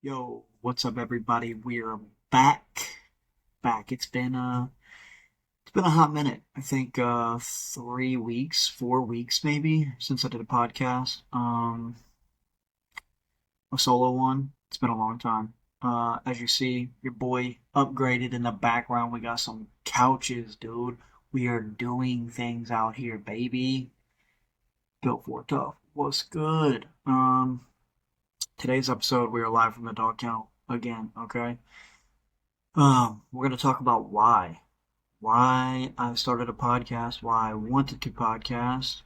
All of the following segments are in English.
Yo, what's up, everybody? We're back. It's been a hot minute. I think 3 weeks, 4 weeks maybe since I did a podcast. A solo one. It's been a long time. As you see, your boy upgraded in the background. We got some couches, dude. We are doing things out here, baby. Built for tough. What's good? Today's episode we are live from the dog kennel again. Okay. We're gonna talk about why I started a podcast, why I wanted to podcast.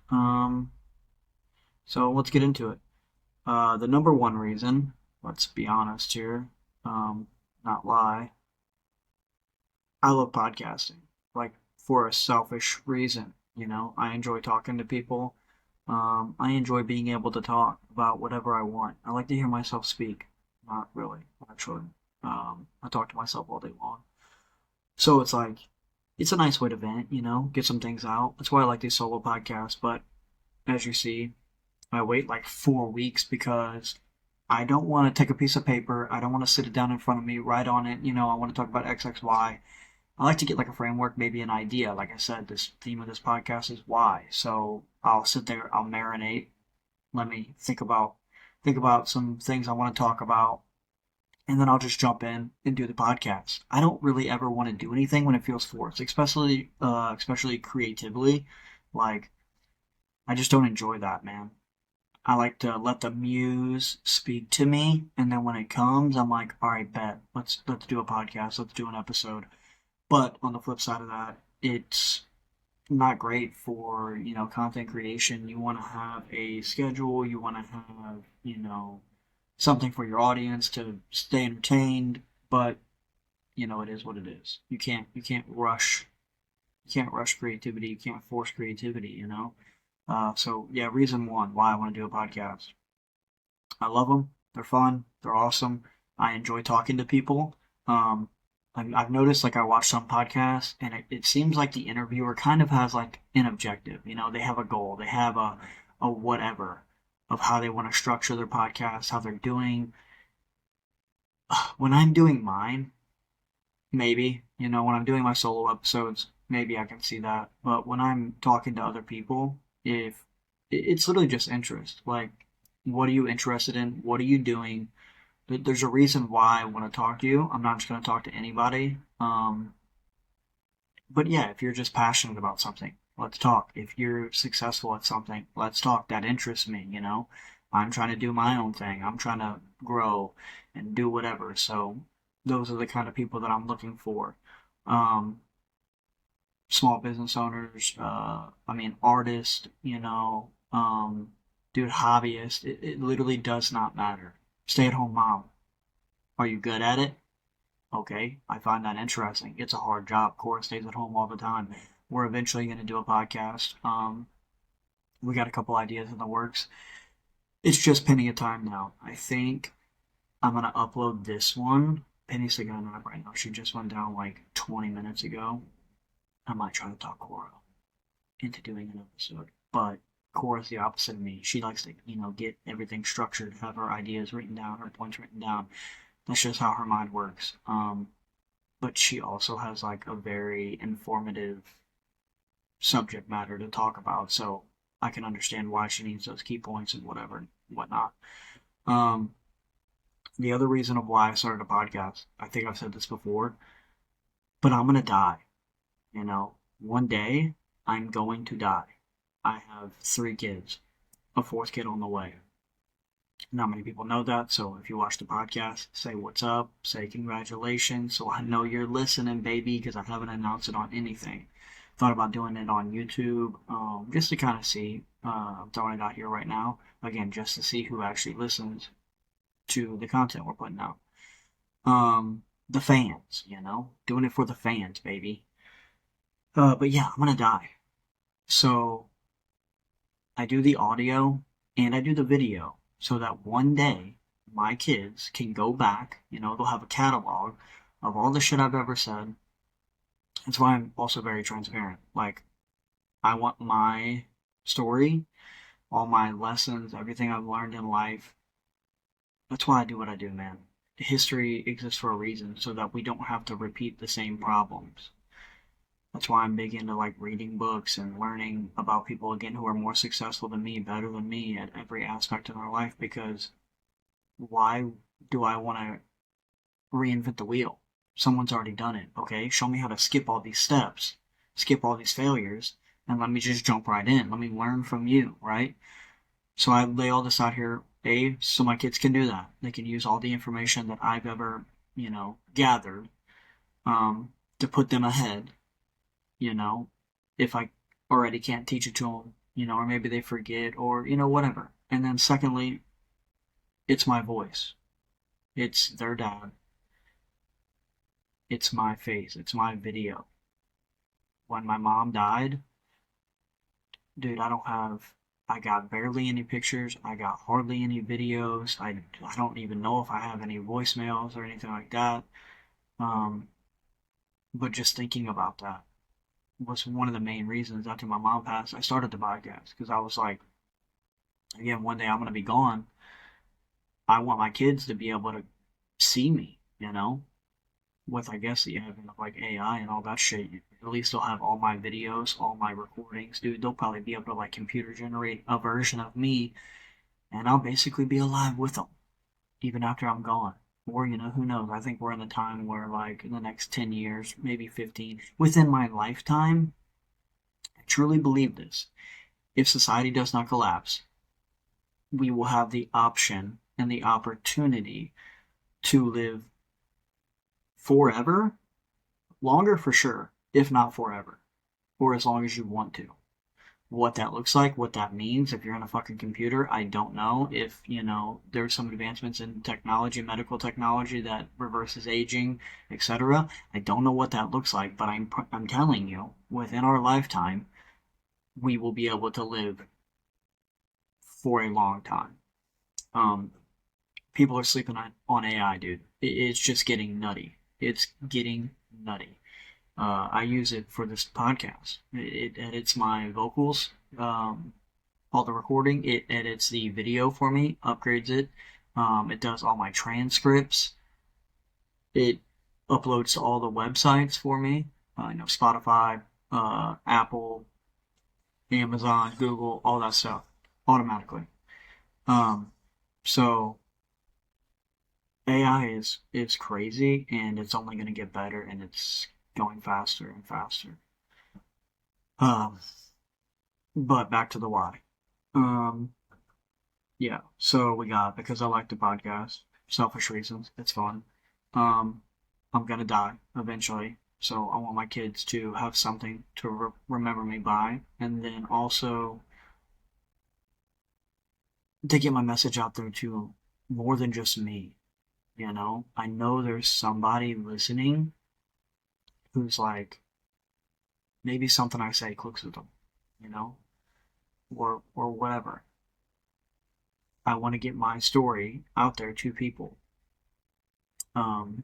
So let's get into it. The number one reason, let's be honest here, um, not lie, I love podcasting. Like for a selfish reason, I enjoy talking to people. I enjoy being able to talk about whatever I want. I like to hear myself speak. Not really, actually. I talk to myself all day long. So it's like, it's a nice way to vent, get some things out. That's why I like these solo podcasts. But as you see, I wait like 4 weeks because I don't want to take a piece of paper. I don't want to sit it down in front of me, write on it. I want to talk about XXY. I like to get like a framework, maybe an idea. Like I said, this theme of this podcast is why. So I'll sit there, I'll marinate. Let me think about some things I want to talk about, and then I'll just jump in and do the podcast. I don't really ever want to do anything when it feels forced, especially creatively. Like I just don't enjoy that, man. I like to let the muse speak to me, and then when it comes, I'm like, all right, bet, let's do a podcast, let's do an episode. But on the flip side of that, it's not great for content creation. You want to have a schedule, you want to have something for your audience to stay entertained, but it is what it is. You can't rush creativity, you can't force creativity. So yeah, reason one why I want to do a podcast. I love them. They're fun. They're awesome. I enjoy talking to people. Um, I've noticed, like, I watch some podcasts, and it seems like the interviewer kind of has like an objective. They have a goal. They have a whatever of how they want to structure their podcast, how they're doing. When I'm doing mine, maybe when I'm doing my solo episodes, maybe I can see that. But when I'm talking to other people, if it's literally just interest, like, what are you interested in? What are you doing? There's a reason why I want to talk to you. I'm not just going to talk to anybody. But yeah, if you're just passionate about something, let's talk. If you're successful at something, let's talk. That interests me. I'm trying to do my own thing. I'm trying to grow and do whatever. So those are the kind of people that I'm looking for. Um, Small business owners, artists, dude, hobbyists. It literally does not matter. Stay at home mom. Are you good at it? Okay, I find that interesting. It's a hard job. Cora stays at home all the time. We're eventually going to do a podcast. We got a couple ideas in the works. It's just Penny a time now. I think I'm going to upload this one. Penny's taking a nap right now. She just went down like 20 minutes ago. I might try to talk Cora into doing an episode, but Cora's the opposite of me. She likes to, get everything structured, have her ideas written down, her points written down. That's just how her mind works. But she also has like a very informative subject matter to talk about, so I can understand why she needs those key points and whatever and whatnot. Um, the other reason of why I started a podcast, I think I've said this before, but I'm gonna die. One day I'm going to die. I have 3 kids, a fourth kid on the way. Not many people know that, so if you watch the podcast, say what's up, say congratulations, so I know you're listening, baby, because I haven't announced it on anything. Thought about doing it on YouTube, just to kind of see. I'm throwing it out here right now, again, just to see who actually listens to the content we're putting out. The fans, doing it for the fans, baby. But yeah, I'm gonna die. So I do the audio and I do the video so that one day my kids can go back, they'll have a catalog of all the shit I've ever said. That's why I'm also very transparent. Like, I want my story, all my lessons, everything I've learned in life. That's why I do what I do, man. history exists for a reason, so that we don't have to repeat the same problems. That's why I'm big into like reading books and learning about people again who are more successful than me, better than me at every aspect of their life, because why do I want to reinvent the wheel? Someone's already done it, okay? Show me how to skip all these steps, skip all these failures, and let me just jump right in. Let me learn from you, right? So I lay all this out here, A, so my kids can do that. They can use all the information that I've ever, gathered, to put them ahead, you know, if I already can't teach it to them, or maybe they forget, or, whatever. And then secondly, it's my voice. It's their dad. It's my face. It's my video. When my mom died, dude, I got barely any pictures. I got hardly any videos. I don't even know if I have any voicemails or anything like that. Um, but just thinking about that was one of the main reasons after my mom passed, I started the podcast, because I was like, again, one day I'm going to be gone. I want my kids to be able to see me, with, I guess, the advent of like AI and all that shit. At least they'll have all my videos, all my recordings, dude. They'll probably be able to like computer generate a version of me, and I'll basically be alive with them even after I'm gone. Or, who knows? I think we're in the time where, like, in the next 10 years, maybe 15, within my lifetime, I truly believe this. If society does not collapse, we will have the option and the opportunity to live forever, longer for sure, if not forever, or as long as you want to. What that looks like, what that means, if you're in a fucking computer, I don't know. If, there's some advancements in technology, medical technology that reverses aging, etc. I don't know what that looks like, but I'm telling you, within our lifetime, we will be able to live for a long time. Um, People are sleeping on AI, dude. It's just getting nutty. It's getting nutty. I use it for this podcast. It edits my vocals, all the recording. It edits the video for me, upgrades it. It does all my transcripts. It uploads to all the websites for me. Spotify, Apple, Amazon, Google, all that stuff automatically. Um, so AI is crazy, and it's only going to get better, and it's going faster and faster. Um, but back to the why. Um, yeah. So we got, because I like the podcast, selfish reasons. It's fun. Um, I'm gonna die eventually, so I want my kids to have something to remember me by, and then also to get my message out there to more than just me. I know there's somebody listening who's like, maybe something I say clicks with them, you know, or whatever. I want to get my story out there to people, um,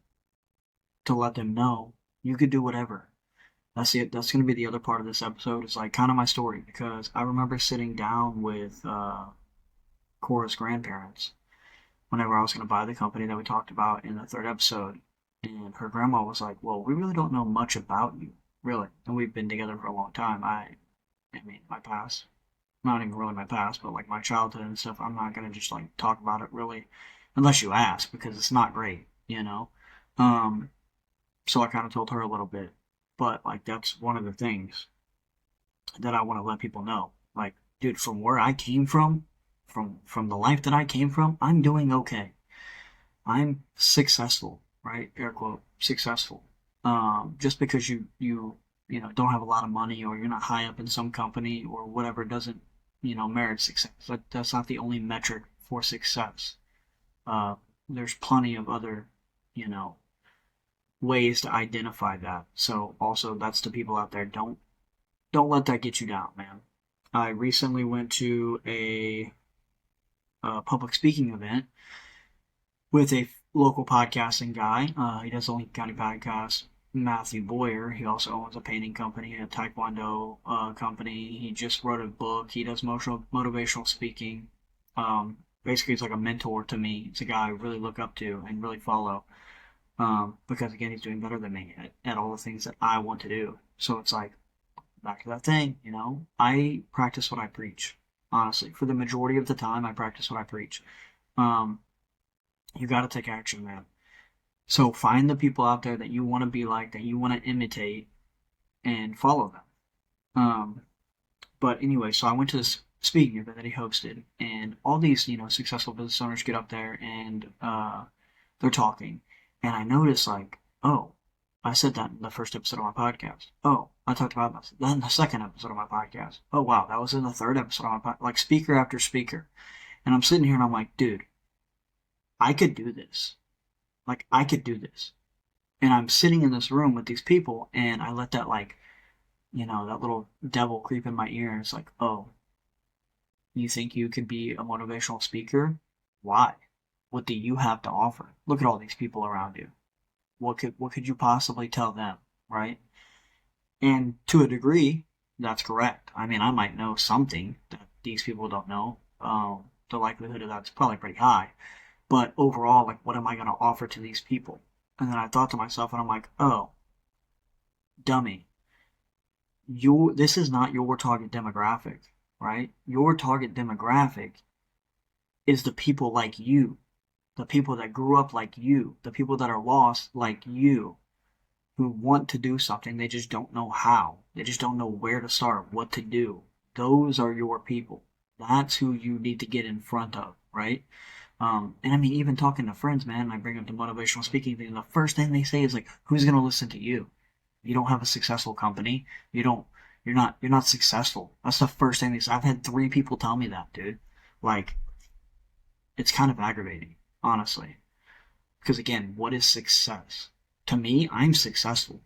to let them know you could do whatever. That's it. That's going to be the other part of this episode. It's like kind of my story, because I remember sitting down with Cora's grandparents whenever I was going to buy the company that we talked about in the third episode. And her grandma was like, well, we really don't know much about you, really. And we've been together for a long time. I mean, my past, not even really my past, but like my childhood and stuff, I'm not going to just like talk about it really, unless you ask, because it's not great. Um, so I kind of told her a little bit. But like, that's one of the things that I want to let people know. Like, dude, from where I came from the life that I came from, I'm doing okay. I'm successful, right? Air quote, successful. Just because you don't have a lot of money, or you're not high up in some company or whatever, doesn't merit success. That's not the only metric for success. Uh, there's plenty of other you know ways to identify that. So also, that's to people out there. Don't let that get you down, man. I recently went to a public speaking event with a local podcasting guy. He does the Lincoln County podcast, Matthew Boyer. He also owns a painting company, a taekwondo company. He just wrote a book. He does motivational speaking. Basically, it's like a mentor to me. It's a guy I really look up to and really follow. Because again, he's doing better than me at all the things that I want to do. So it's like, back to that thing, I practice what I preach. Honestly, for the majority of the time, I practice what I preach. Um, you got to take action, man. So find the people out there that you want to be like, that you want to imitate, and follow them. But anyway, so I went to this speaking event that he hosted, and all these, successful business owners get up there and they're talking, and I noticed like, oh, I said that in the first episode of my podcast. Oh, I talked about that in the second episode of my podcast. Oh wow, that was in the third episode of my podcast. Like speaker after speaker, and I'm sitting here and I'm like, dude, I could do this. Like I could do this. And I'm sitting in this room with these people, and I let that like, that little devil creep in my ear, and it's like, oh, you think you could be a motivational speaker? Why? What do you have to offer? Look at all these people around you. What could you possibly tell them, right? And to a degree, that's correct. I mean, I might know something that these people don't know. The likelihood of that's probably pretty high. But overall, like, what am I going to offer to these people? And then I thought to myself, and I'm like, oh, dummy, this is not your target demographic, right? Your target demographic is the people like you, the people that grew up like you, the people that are lost like you, who want to do something, they just don't know how. They just don't know where to start, what to do. Those are your people. That's who you need to get in front of, right? And I mean, even talking to friends, man, I bring up the motivational speaking thing. The first thing they say is like, "Who's gonna listen to you? You don't have a successful company. You don't. You're not successful." That's the first thing they say. I've had 3 people tell me that, dude. Like, it's kind of aggravating, honestly. Because again, what is success? To me, I'm successful,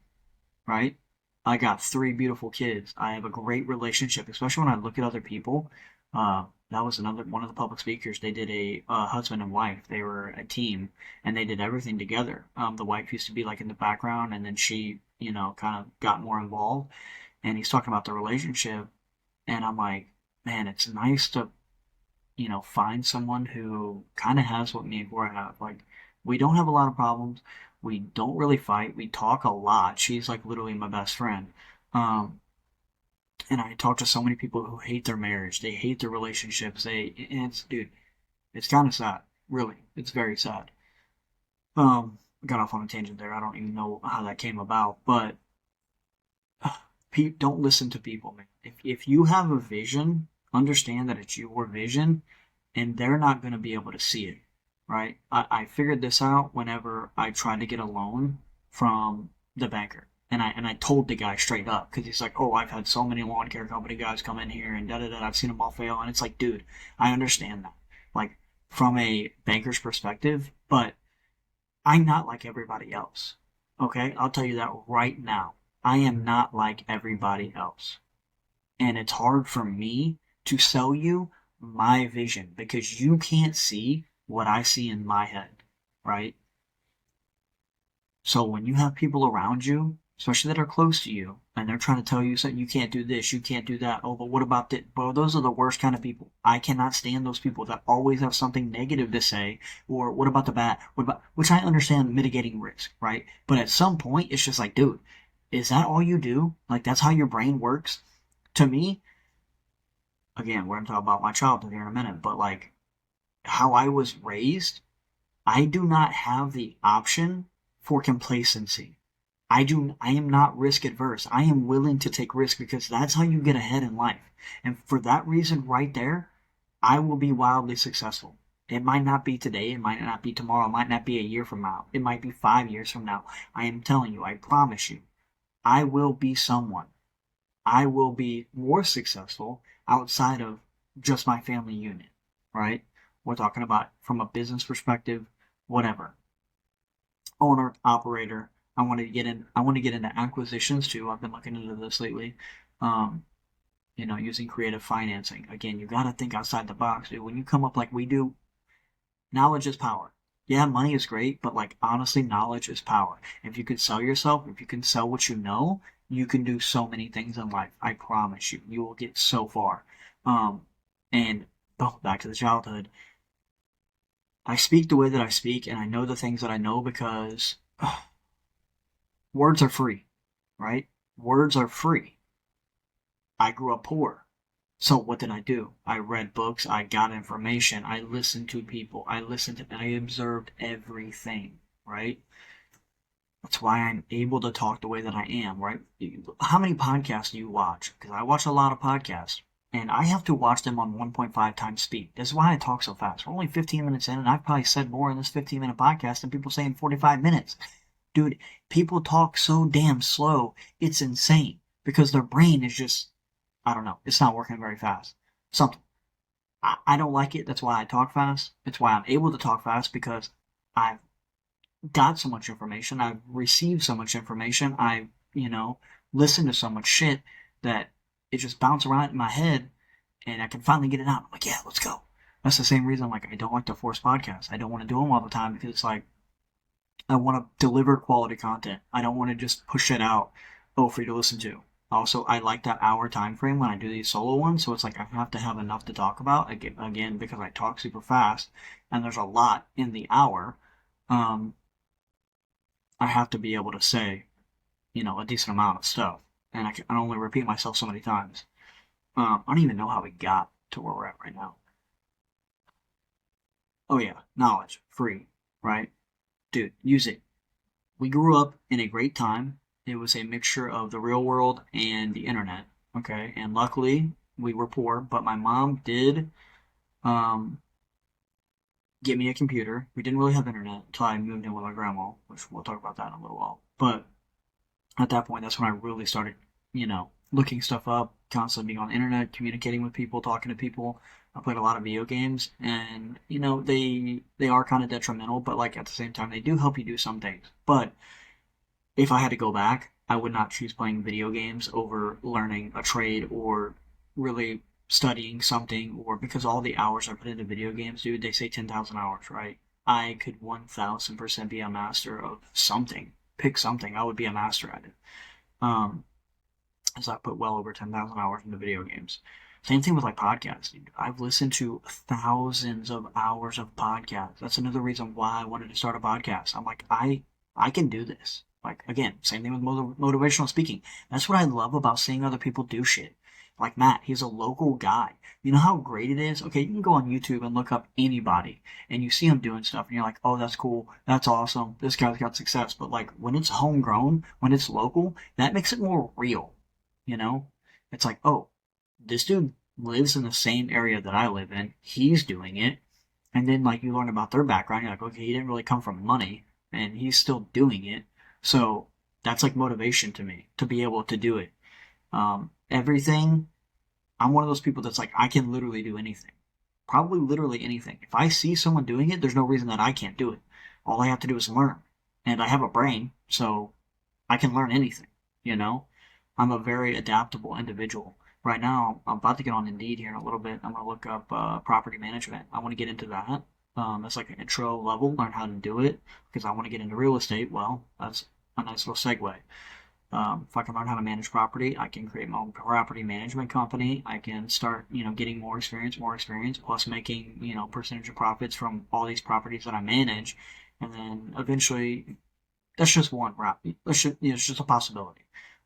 right? I got 3 beautiful kids. I have a great relationship, especially when I look at other people. That was another one of the public speakers. They did a husband and wife. They were a team, and they did everything together. The wife used to be like in the background, and then she, kind of got more involved. And he's talking about the relationship, and I'm like, man, it's nice to, find someone who kind of has what me and Cora have. Like, we don't have a lot of problems. We don't really fight. We talk a lot. She's like literally my best friend. Um, and I talk to so many people who hate their marriage. They hate their relationships. And it's, dude, it's kind of sad. Really, it's very sad. Got off on a tangent there. I don't even know how that came about, but don't listen to people, man. If you have a vision, understand that it's your vision, and they're not going to be able to see it, right? I figured this out whenever I tried to get a loan from the banker. And I told the guy straight up, because he's like, oh, I've had so many lawn care company guys come in here and da da da, I've seen them all fail. And it's like, dude, I understand that. Like, from a banker's perspective, but I'm not like everybody else. Okay? I'll tell you that right now. I am not like everybody else. And it's hard for me to sell you my vision because you can't see what I see in my head, right? So when you have people around you, especially that are close to you, and they're trying to tell you something, you can't do this, you can't do that. Oh, but what about that? Bro, those are the worst kind of people. I cannot stand those people that always have something negative to say, or what about the bad? What about, which I understand mitigating risk, right? But at some point, it's just like, dude, is that all you do? Like, that's how your brain works? To me, again, we're going to talk about my childhood here in a minute, but like, how I was raised, I do not have the option for complacency. I am not risk adverse. I am willing to take risk because that's how you get ahead in life. And for that reason right there, I will be wildly successful. It might not be today, it might not be tomorrow, it might not be a year from now, it might be 5 years from now. I am telling you, I promise you, I will be someone. I will be more successful outside of just my family unit, right? We're talking about from a business perspective, whatever. Owner, operator. I want to get in. I want to get into acquisitions too. I've been looking into this lately. Um, using creative financing. Again, you got to think outside the box, dude. When you come up like we do, knowledge is power. Yeah, money is great, but like honestly, knowledge is power. If you can sell yourself, if you can sell what you know, you can do so many things in life. I promise you, you will get so far. Um, and back to the childhood. I speak the way that I speak, and I know the things that I know because words are free, right? Words are free. I grew up poor. So what did I do? I read books, I got information, I listened to people, I observed everything, right? That's why I'm able to talk the way that I am, right? How many podcasts do you watch? Because I watch a lot of podcasts, and I have to watch them on 1.5 times speed. This is why I talk so fast. We're only 15 minutes in, and I've probably said more in this 15-minute podcast than people say in 45 minutes. Dude, people talk so damn slow, it's insane. Because their brain is just, I don't know, it's not working very fast. Something. I don't like it. That's why I talk fast. It's why I'm able to talk fast because I've got so much information. I've received so much information. I, listened to so much shit that it just bounced around in my head and I can finally get it out. I'm like, yeah, let's go. That's the same reason, like, I don't like to force podcasts. I don't want to do them all the time because it's like, I want to deliver quality content. I don't want to just push it out, for you to listen to. Also, I like that hour time frame when I do these solo ones, so it's like I have to have enough to talk about again because I talk super fast, and there's a lot in the hour. Um, I have to be able to say, a decent amount of stuff, and I can only repeat myself so many times. I don't even know how we got to where we're at right now. Oh yeah, knowledge, free, right? Dude, use it. We grew up in a great time. It was a mixture of the real world and the internet. Okay, and luckily we were poor, but my mom did um, get me a computer. We didn't really have internet until I moved in with my grandma, which we'll talk about that in a little while. But at that point, that's when I really started, looking stuff up, constantly being on the internet, communicating with people, talking to people. I played a lot of video games, and they are kind of detrimental, but like at the same time, they do help you do some things. But if I had to go back, I would not choose playing video games over learning a trade or really studying something, or because all the hours I put into video games, dude, they say 10,000 hours, right? I could 1000% be a master of something. Pick something, I would be a master at it. Um, as I put well over 10,000 hours into video games. Same thing with like podcasts. Dude. I've listened to thousands of hours of podcasts. That's another reason why I wanted to start a podcast. I'm like, I can do this. Like again, same thing with motivational speaking. That's what I love about seeing other people do shit. Like Matt, he's a local guy. You know how great it is? Okay, you can go on YouTube and look up anybody and you see him doing stuff and you're like, oh, that's cool. That's awesome. This guy's got success. But like when it's homegrown, when it's local, that makes it more real. You know? It's like, oh, this dude lives in the same area that I live in. He's doing it. And then like you learn about their background, you're like, okay, he didn't really come from money and he's still doing it. So that's like motivation to me to be able to do it. Everything, I'm one of those people that's like, I can literally do anything. Probably literally anything. If I see someone doing it, there's no reason that I can't do it. All I have to do is learn. And I have a brain, so I can learn anything, you know? I'm a very adaptable individual. Right now, I'm about to get on Indeed here in a little bit. I'm going to look up property management. I want to get into that. That's like an intro level, learn how to do it because I want to get into real estate. Well, that's a nice little segue. If I can learn how to manage property, I can create my own property management company. I can start, getting more experience, plus making, percentage of profits from all these properties that I manage. And then eventually that's just one route. It's just a possibility.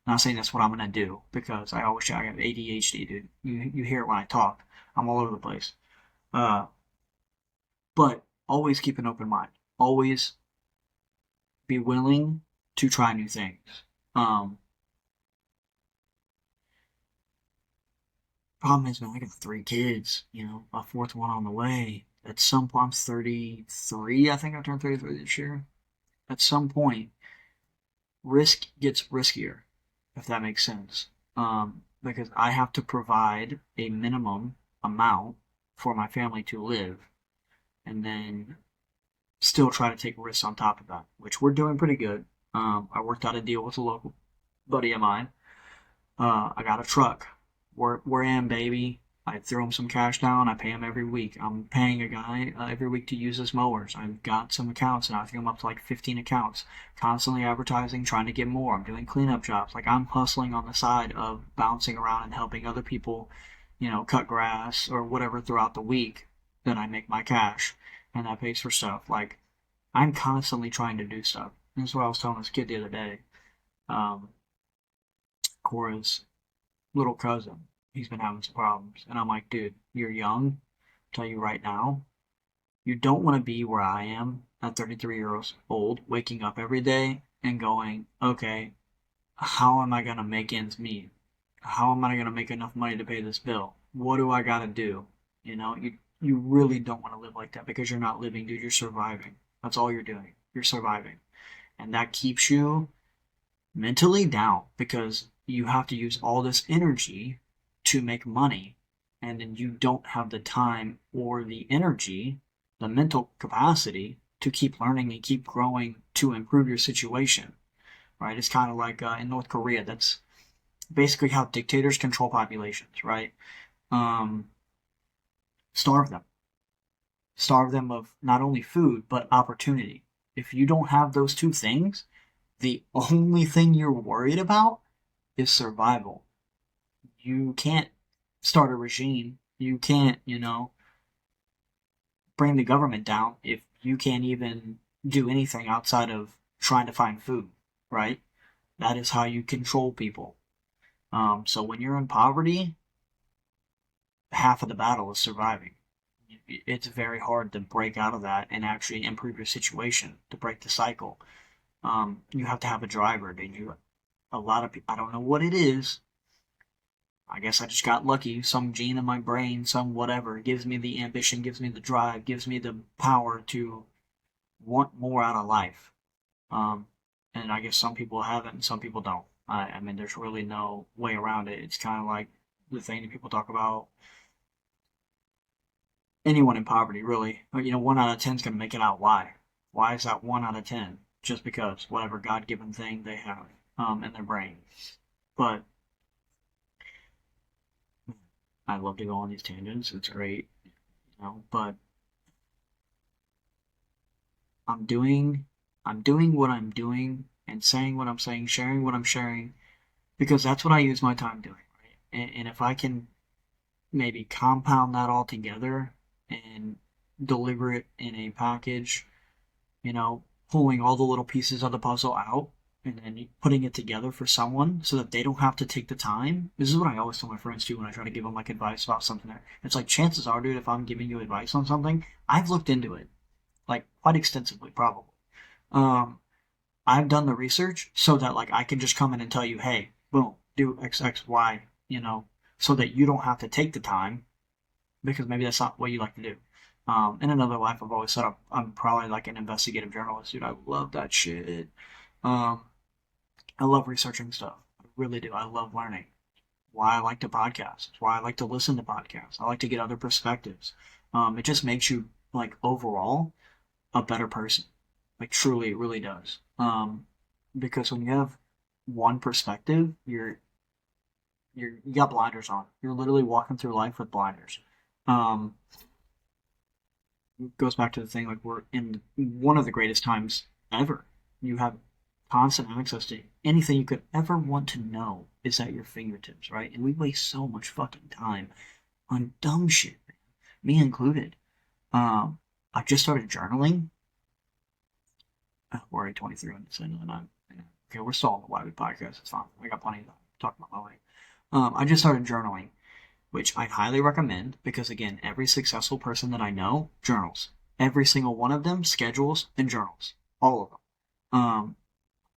I'm not saying that's what I'm gonna do because I always say I have ADHD, dude. You hear it when I talk. I'm all over the place. Uh, but always keep an open mind. Always be willing to try new things. Um, Problem is, man, I got 3 kids. A fourth one on the way. At some point, I'm 33. I think I turned 33 this year. At some point, risk gets riskier, if that makes sense. Because I have to provide a minimum amount for my family to live, and then still try to take risks on top of that, which we're doing pretty good. I worked out a deal with a local buddy of mine. I got a truck. We're in, baby. I throw him some cash down. I pay him every week. I'm paying a guy every week to use his mowers. I've got some accounts, and I think I'm up to like 15 accounts. Constantly advertising, trying to get more. I'm doing cleanup jobs. Like I'm hustling on the side of bouncing around and helping other people, cut grass or whatever throughout the week that I make my cash. and that pays for stuff. Like, I'm constantly trying to do stuff. And that's what I was telling this kid the other day. Um, Cora's little cousin, he's been having some problems. And I'm like, dude, you're young. I'll tell you right now, you don't want to be where I am at 33 years old, waking up every day and going, okay, how am I going to make ends meet? How am I going to make enough money to pay this bill? What do I got to do? You really don't want to live like that because you're not living, dude. You're surviving. That's all you're doing. You're surviving. And that keeps you mentally down because you have to use all this energy to make money, and then you don't have the time or the energy, the mental capacity to keep learning and keep growing to improve your situation, right? It's kind of like in North Korea. That's basically how dictators control populations, right? um, Starve them. Starve them of not only food but opportunity. If you don't have those two things, the only thing you're worried about is survival. You can't start a regime. You can't, bring the government down if you can't even do anything outside of trying to find food, right? That is how you control people. So when you're in poverty, half of the battle is surviving. It's very hard to break out of that and actually improve your situation to break the cycle. You have to have a driver. A lot of people, I don't know what it is. I guess I just got lucky. Some gene in my brain, some whatever, gives me the ambition, gives me the drive, gives me the power to want more out of life. Um, and I guess some people have it and some people don't. I mean, there's really no way around it. It's kind of like the thing that people talk about. Anyone in poverty, really. 1 out of 10 is going to make it out. Why? Why is that 1 out of 10? Just because whatever God-given thing they have in their brain. But I love to go on these tangents. It's great, But I'm doing, I'm doing what I'm doing and saying what I'm saying, sharing what I'm sharing, because that's what I use my time doing, right? And if I can maybe compound that all together and deliver it in a package, pulling all the little pieces of the puzzle out and then putting it together for someone so that they don't have to take the time. This is what I always tell my friends too when I try to give them like advice about something. It's like, chances are, dude, if I'm giving you advice on something, I've looked into it like quite extensively, probably. Um, I've done the research so that like I can just come in and tell you, hey, boom, do X X Y, so that you don't have to take the time because maybe that's not what you like to do. In another life, I've always said I'm probably like an investigative journalist, dude. I love that shit. Um, I love researching stuff. I really do. I love learning. Why I like to podcast. It's why I like to listen to podcasts. I like to get other perspectives. It just makes you like overall a better person. Like truly, it really does. Because when you have one perspective, you got blinders on. You're literally walking through life with blinders. Um, it goes back to the thing like we're in one of the greatest times ever. You have constant access to anything you could ever want to know is at your fingertips, right? And we waste so much fucking time on dumb shit, man. Me included. I just started journaling. We're at 23 minutes in, and okay. We're still on the YB podcast. It's fine. I got plenty to talk about my life. I just started journaling, which I highly recommend because, again, every successful person that I know journals. Every single one of them schedules and journals. All of them.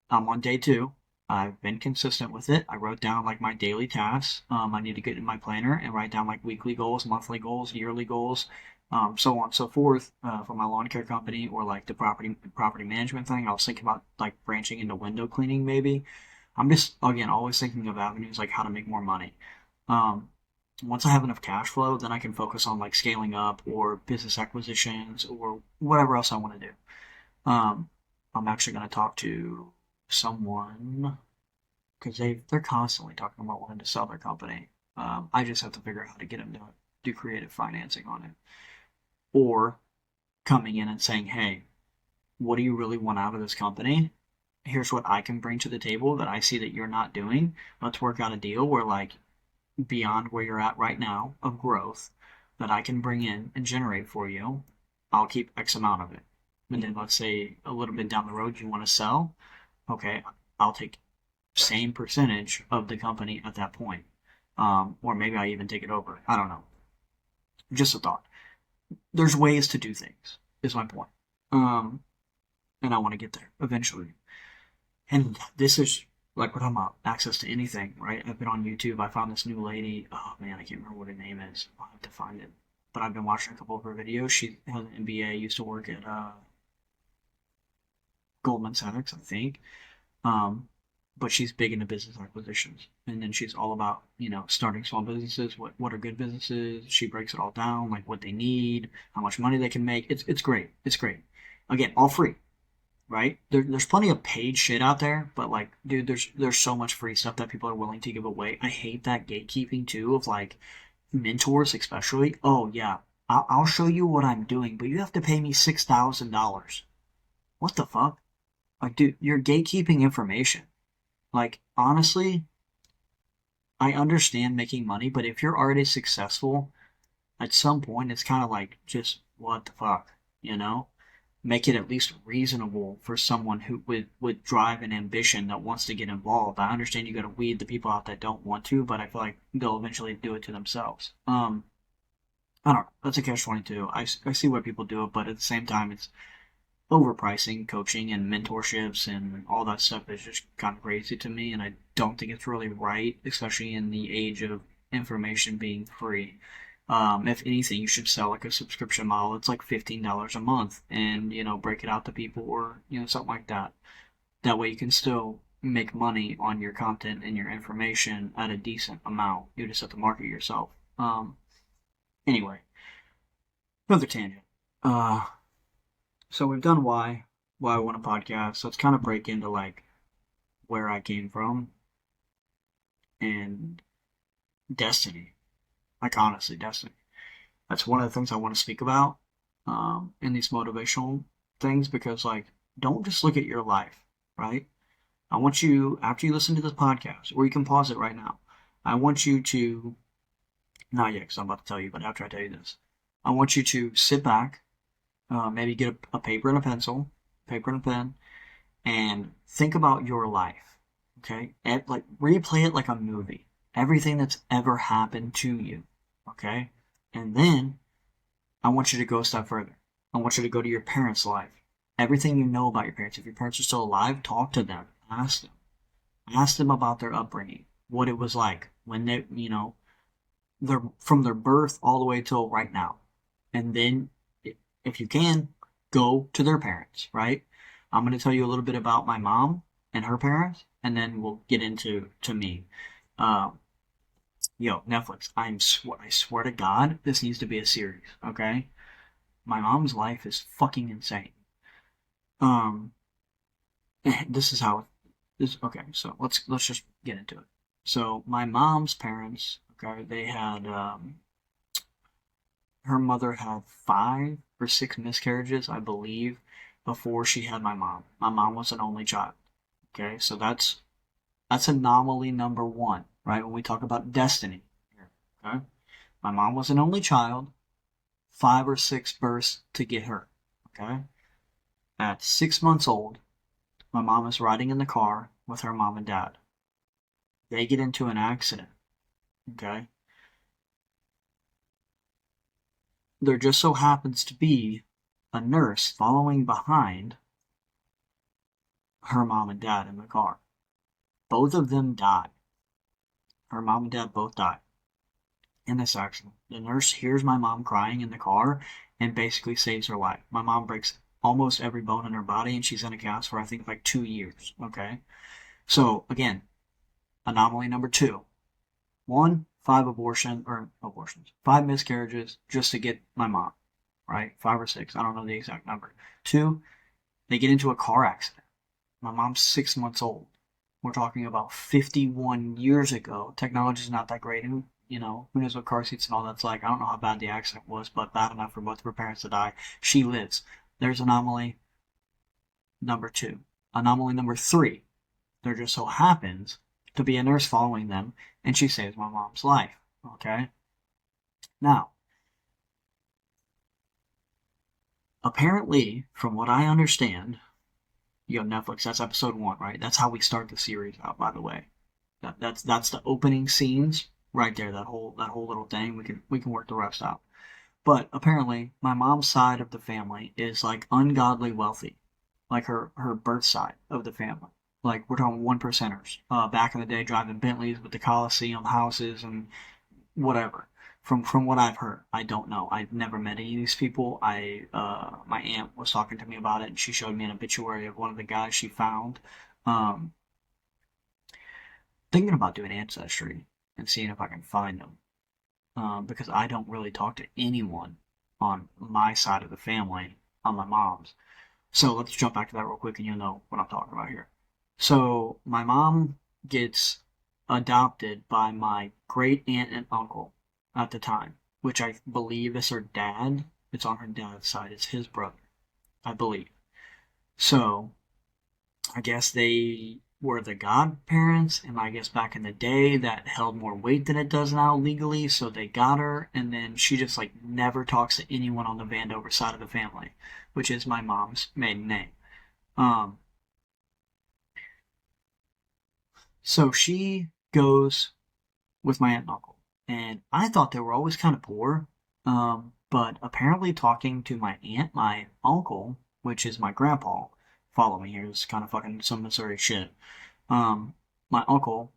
I'm on day 2. I've been consistent with it. I wrote down like my daily tasks. I need to get in my planner and write down like weekly goals, monthly goals, yearly goals, so on and so forth for my lawn care company or like the property management thing. I was thinking about like branching into window cleaning maybe. I'm just again always thinking of avenues like how to make more money. Um, Once I have enough cash flow, then I can focus on like scaling up or business acquisitions or whatever else I want to do. Um, I'm actually going to talk to someone because they're constantly talking about wanting to sell their company. I just have to figure out how to get them to do creative financing on it, or coming in and saying, "Hey, what do you really want out of this company? Here's what I can bring to the table that I see that you're not doing. Let's work out a deal where like beyond where you're at right now of growth that I can bring in and generate for you." I'll keep X amount of it. And then let's say a little bit down the road you want to sell, okay, I'll take same percentage of the company at that point. Or maybe I even take it over. I don't know. Just a thought. There's ways to do things, is my point. Um, and I want to get there eventually. And this is like we're talking about access to anything, right? I've been on YouTube. I found this new lady. Oh man, I can't remember what her name is. I'll have to find it. But I've been watching a couple of her videos. She has an MBA. Used to work at Goldman Sachs, I think. Um, but she's big into business acquisitions, and then she's all about starting small businesses. What are good businesses? She breaks it all down, like what they need, how much money they can make. It's great. It's great. Again, all free, right? There's plenty of paid shit out there, but like, dude, there's so much free stuff that people are willing to give away. I hate that gatekeeping too of like mentors, especially. Oh yeah, I'll show you what I'm doing, but you have to pay me $6,000. What the fuck? Like, dude, you're gatekeeping information. Like, honestly, I understand making money, but if you're already successful, at some point it's kind of like just what the fuck, you know? Make it at least reasonable for someone who with drive and ambition that wants to get involved. I understand you got to weed the people out that don't want to, but I feel like they'll eventually do it to themselves. I don't know. That's a catch-22. I see why people do it, but at the same time, it's overpricing coaching and mentorships and all that stuff is just kind of crazy to me, and I don't think it's really right, especially in the age of information being free. If anything, you should sell like a subscription model. It's like $15 a month, and break it out to people, or something like that. That way, you can still make money on your content and your information at a decent amount. You just have to market yourself. Anyway, another tangent. So we've done why I want a podcast. Let's kind of break into like where I came from and destiny. Like honestly, destiny. That's one of the things I want to speak about in these motivational things because like don't just look at your life, right? I want you after you listen to this podcast, or you can pause it right now. I want you to not yet, because I'm about to tell you, but after I tell you this, I want you to sit back, maybe get a paper and a pencil, paper and a pen, and think about your life. Okay? And, like replay it like a movie. Everything that's ever happened to you. Okay? And then I want you to go a step further. I want you to go to your parents' life. Everything you know about your parents. If your parents are still alive, talk to them. Ask them. Ask them about their upbringing. What it was like when they're from their birth all the way till right now. And then if you can, go to their parents, right? I'm going to tell you a little bit about my mom and her parents, and then we'll get into me. Netflix. I swear to God, this needs to be a series. Okay, my mom's life is fucking insane. Um, this is how this. Okay, so let's just get into it. So my mom's parents, okay, they had her mother had 5 or 6 miscarriages, I believe, before she had my mom. My mom was an only child. Okay, so that's anomaly number 1, right? When we talk about destiny here. Okay, my mom was an only child, 5 or 6 births to get her. Okay, at 6 months old, my mom is riding in the car with her mom and dad. They get into an accident. Okay, there just so happens to be a nurse following behind her mom and dad in the car. Both of them die. Her mom and dad both die in this accident. The nurse hears my mom crying in the car and basically saves her life. My mom breaks almost every bone in her body, and she's in a cast for I think like 2 years. Okay, so again, anomaly number 2. 1, 5 abortions, 5 miscarriages just to get my mom, right? 5 or 6, I don't know the exact number. 2, they get into a car accident. My mom's 6 months old. We're talking about 51 years ago. Technology's not that great, and who knows what car seats and all that's like. I don't know how bad the accident was, but bad enough for both of her parents to die. She lives. There's anomaly number 2. Anomaly number 3. There just so happens to be a nurse following them, and she saves my mom's life. Okay? Now, Apparently, from what I understand, you know, Netflix, that's episode one, right? That's how we start the series out, by the way. That's the opening scenes right there. That whole little thing. We can work the rest out. But apparently, my mom's side of the family is like ungodly wealthy, like her birth side of the family. Like we're talking one percenters. Back in the day, driving Bentleys with the Coliseum houses and whatever. From what I've heard, I don't know. I've never met any of these people. My aunt was talking to me about it, and she showed me an obituary of one of the guys she found. Um, Thinking about doing ancestry and seeing if I can find them, because I don't really talk to anyone on my side of the family on my mom's. So let's jump back to that real quick, and you'll know what I'm talking about here. So my mom gets adopted by my great aunt and uncle at the time, which I believe is her dad. It's on her dad's side. It's his brother, I believe. So I guess they were the godparents, and I guess back in the day that held more weight than it does now legally, so they got her, and then she just like never talks to anyone on the Vandover side of the family, which is my mom's maiden name. Um, so she goes with my aunt and uncle, and I thought they were always kind of poor. But apparently, talking to my aunt, my uncle, which is my grandpa, follow me here. This is kind of fucking some Missouri shit. Um, my uncle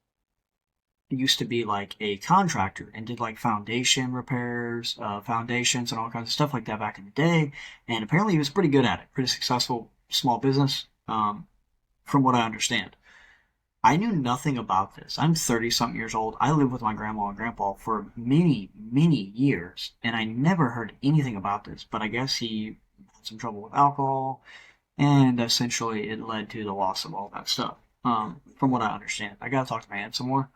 used to be like a contractor and did like foundation repairs, foundations, and all kinds of stuff like that back in the day. And apparently, he was pretty good at it. Pretty successful small business, from what I understand. I knew nothing about this. I'm 30 something years old. I lived with my grandma and grandpa for many, many years, and I never heard anything about this. But I guess he had some trouble with alcohol, and essentially it led to the loss of all that stuff. From what I understand, I gotta talk to my aunt some more.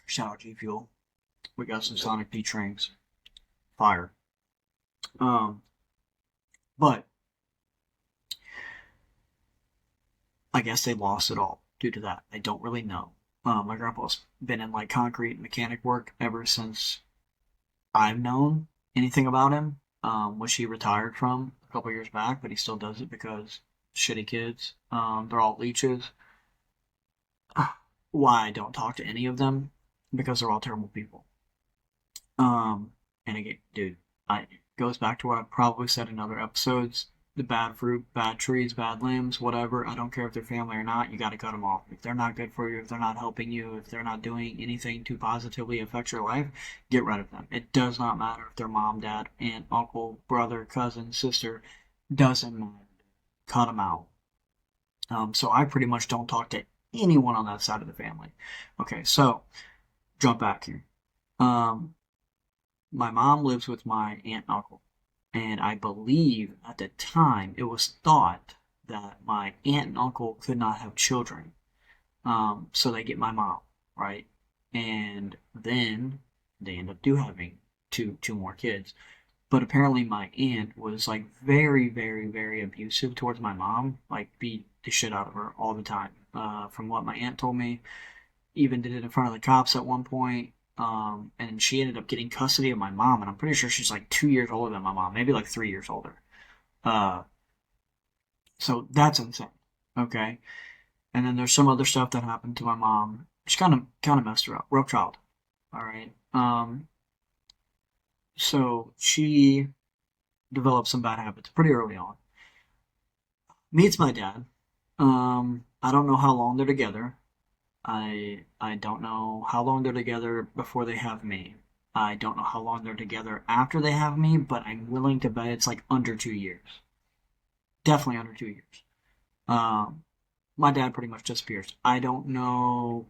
Shout out G Fuel. We got some Sonic P trains. Fire. Um, but I guess they lost it all due to that. I don't really know. My grandpa's been in like concrete mechanic work ever since I've known anything about him, which he retired from a couple years back, but he still does it because shitty kids. They're all leeches. Why I don't talk to any of them? Because they're all terrible people. And again, dude, I it goes back to what I've probably said in other episodes. The bad fruit, bad trees, bad limbs, whatever. I don't care if they're family or not. You got to cut them off. If they're not good for you, if they're not helping you, if they're not doing anything to positively affect your life, get rid of them. It does not matter if they're mom, dad, aunt, uncle, brother, cousin, sister. Doesn't matter. Cut them out. So I pretty much don't talk to anyone on that side of the family. Okay, so jump back here. Um, my mom lives with my aunt and uncle. And I believe at the time it was thought that my aunt and uncle could not have children. So they get my mom, right? And then they end up do having two more kids. But apparently my aunt was like very, very, very abusive towards my mom, like beat the shit out of her all the time. From what my aunt told me, even did it in front of the cops at one point. And she ended up getting custody of my mom, and I'm pretty sure she's like 2 years older than my mom, maybe like 3 years older. Uh, so that's insane. Okay, and then there's some other stuff that happened to my mom. She kind of messed her up. Rough child. All right. So she developed some bad habits pretty early on. Meets my dad. I don't know how long they're together. I don't know how long they're together before they have me. I don't know how long they're together after they have me, but I'm willing to bet it's like under 2 years. Definitely under 2 years. Um, my dad pretty much disappears. I don't know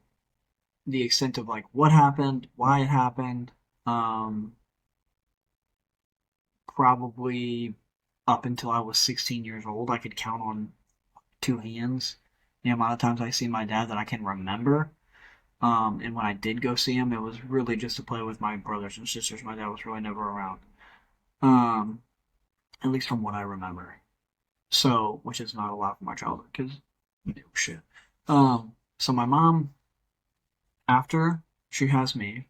the extent of like what happened, why it happened. Um, Probably up until I was 16 years old, I could count on two hands the amount of times I see my dad that I can remember. And when I did go see him, it was really just to play with my brothers and sisters. My dad was really never around. Um, at least from what I remember. So, which is not a lot from my childhood, because, shit. So my mom, after she has me,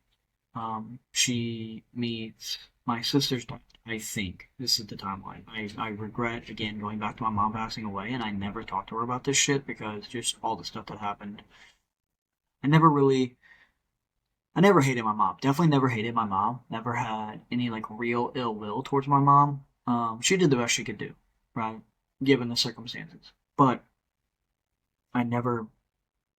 She meets my sister's dad. I think this is the timeline. I regret again going back to my mom passing away, and I never talked to her about this shit because just all the stuff that happened. I never really I never hated my mom. Definitely never hated my mom. Never had any like real ill will towards my mom. She did the best she could do, right? Given the circumstances. But I never,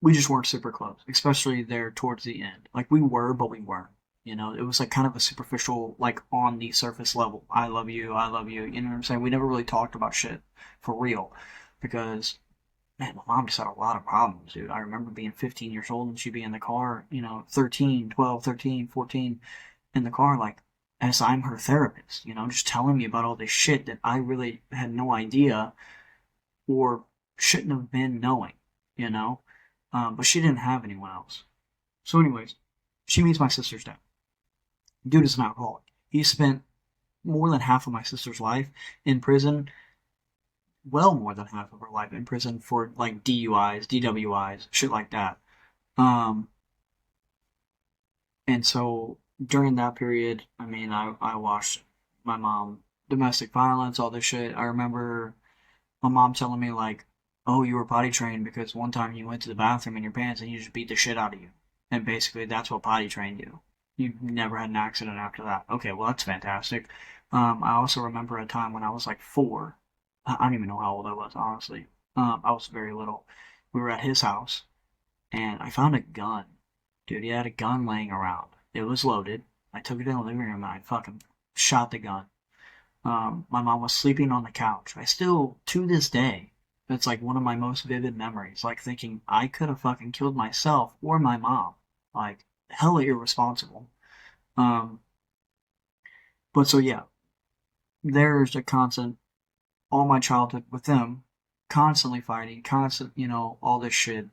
we just weren't super close, especially there towards the end. Like we were, but we weren't. It was like kind of a superficial, like on the surface level. I love you, I love you. You know what I'm saying? We never really talked about shit for real because man, my mom just had a lot of problems, dude. I remember being 15 years old and she'd be in the car, 13, 12, 13, 14, in the car, like, as I'm her therapist, just telling me about all this shit that I really had no idea or shouldn't have been knowing, you know? But she didn't have anyone else. So, anyways, she meets my sister's dad. Dude is an alcoholic. He spent more than half of my sister's life in prison, well more than half of her life in prison for like DUIs, DWIs, shit like that. Um, and so during that period, I mean, I watched my mom domestic violence, all this shit. I remember my mom telling me like, "Oh, you were potty trained because one time you went to the bathroom in your pants and you just beat the shit out of you." And basically, that's what potty trained you. You never had an accident after that. Okay, well that's fantastic. I also remember a time when I was like 4. I don't even know how old I was, honestly. I was very little. We were at his house, and I found a gun. Dude, he had a gun laying around. It was loaded. I took it in the living room and I fucking shot the gun. My mom was sleeping on the couch. I still, to this day, it's like one of my most vivid memories. Like thinking I could have fucking killed myself or my mom. Like, hella irresponsible. Um, but so yeah, there's a constant, all my childhood with them, constantly fighting, constant, all this shit.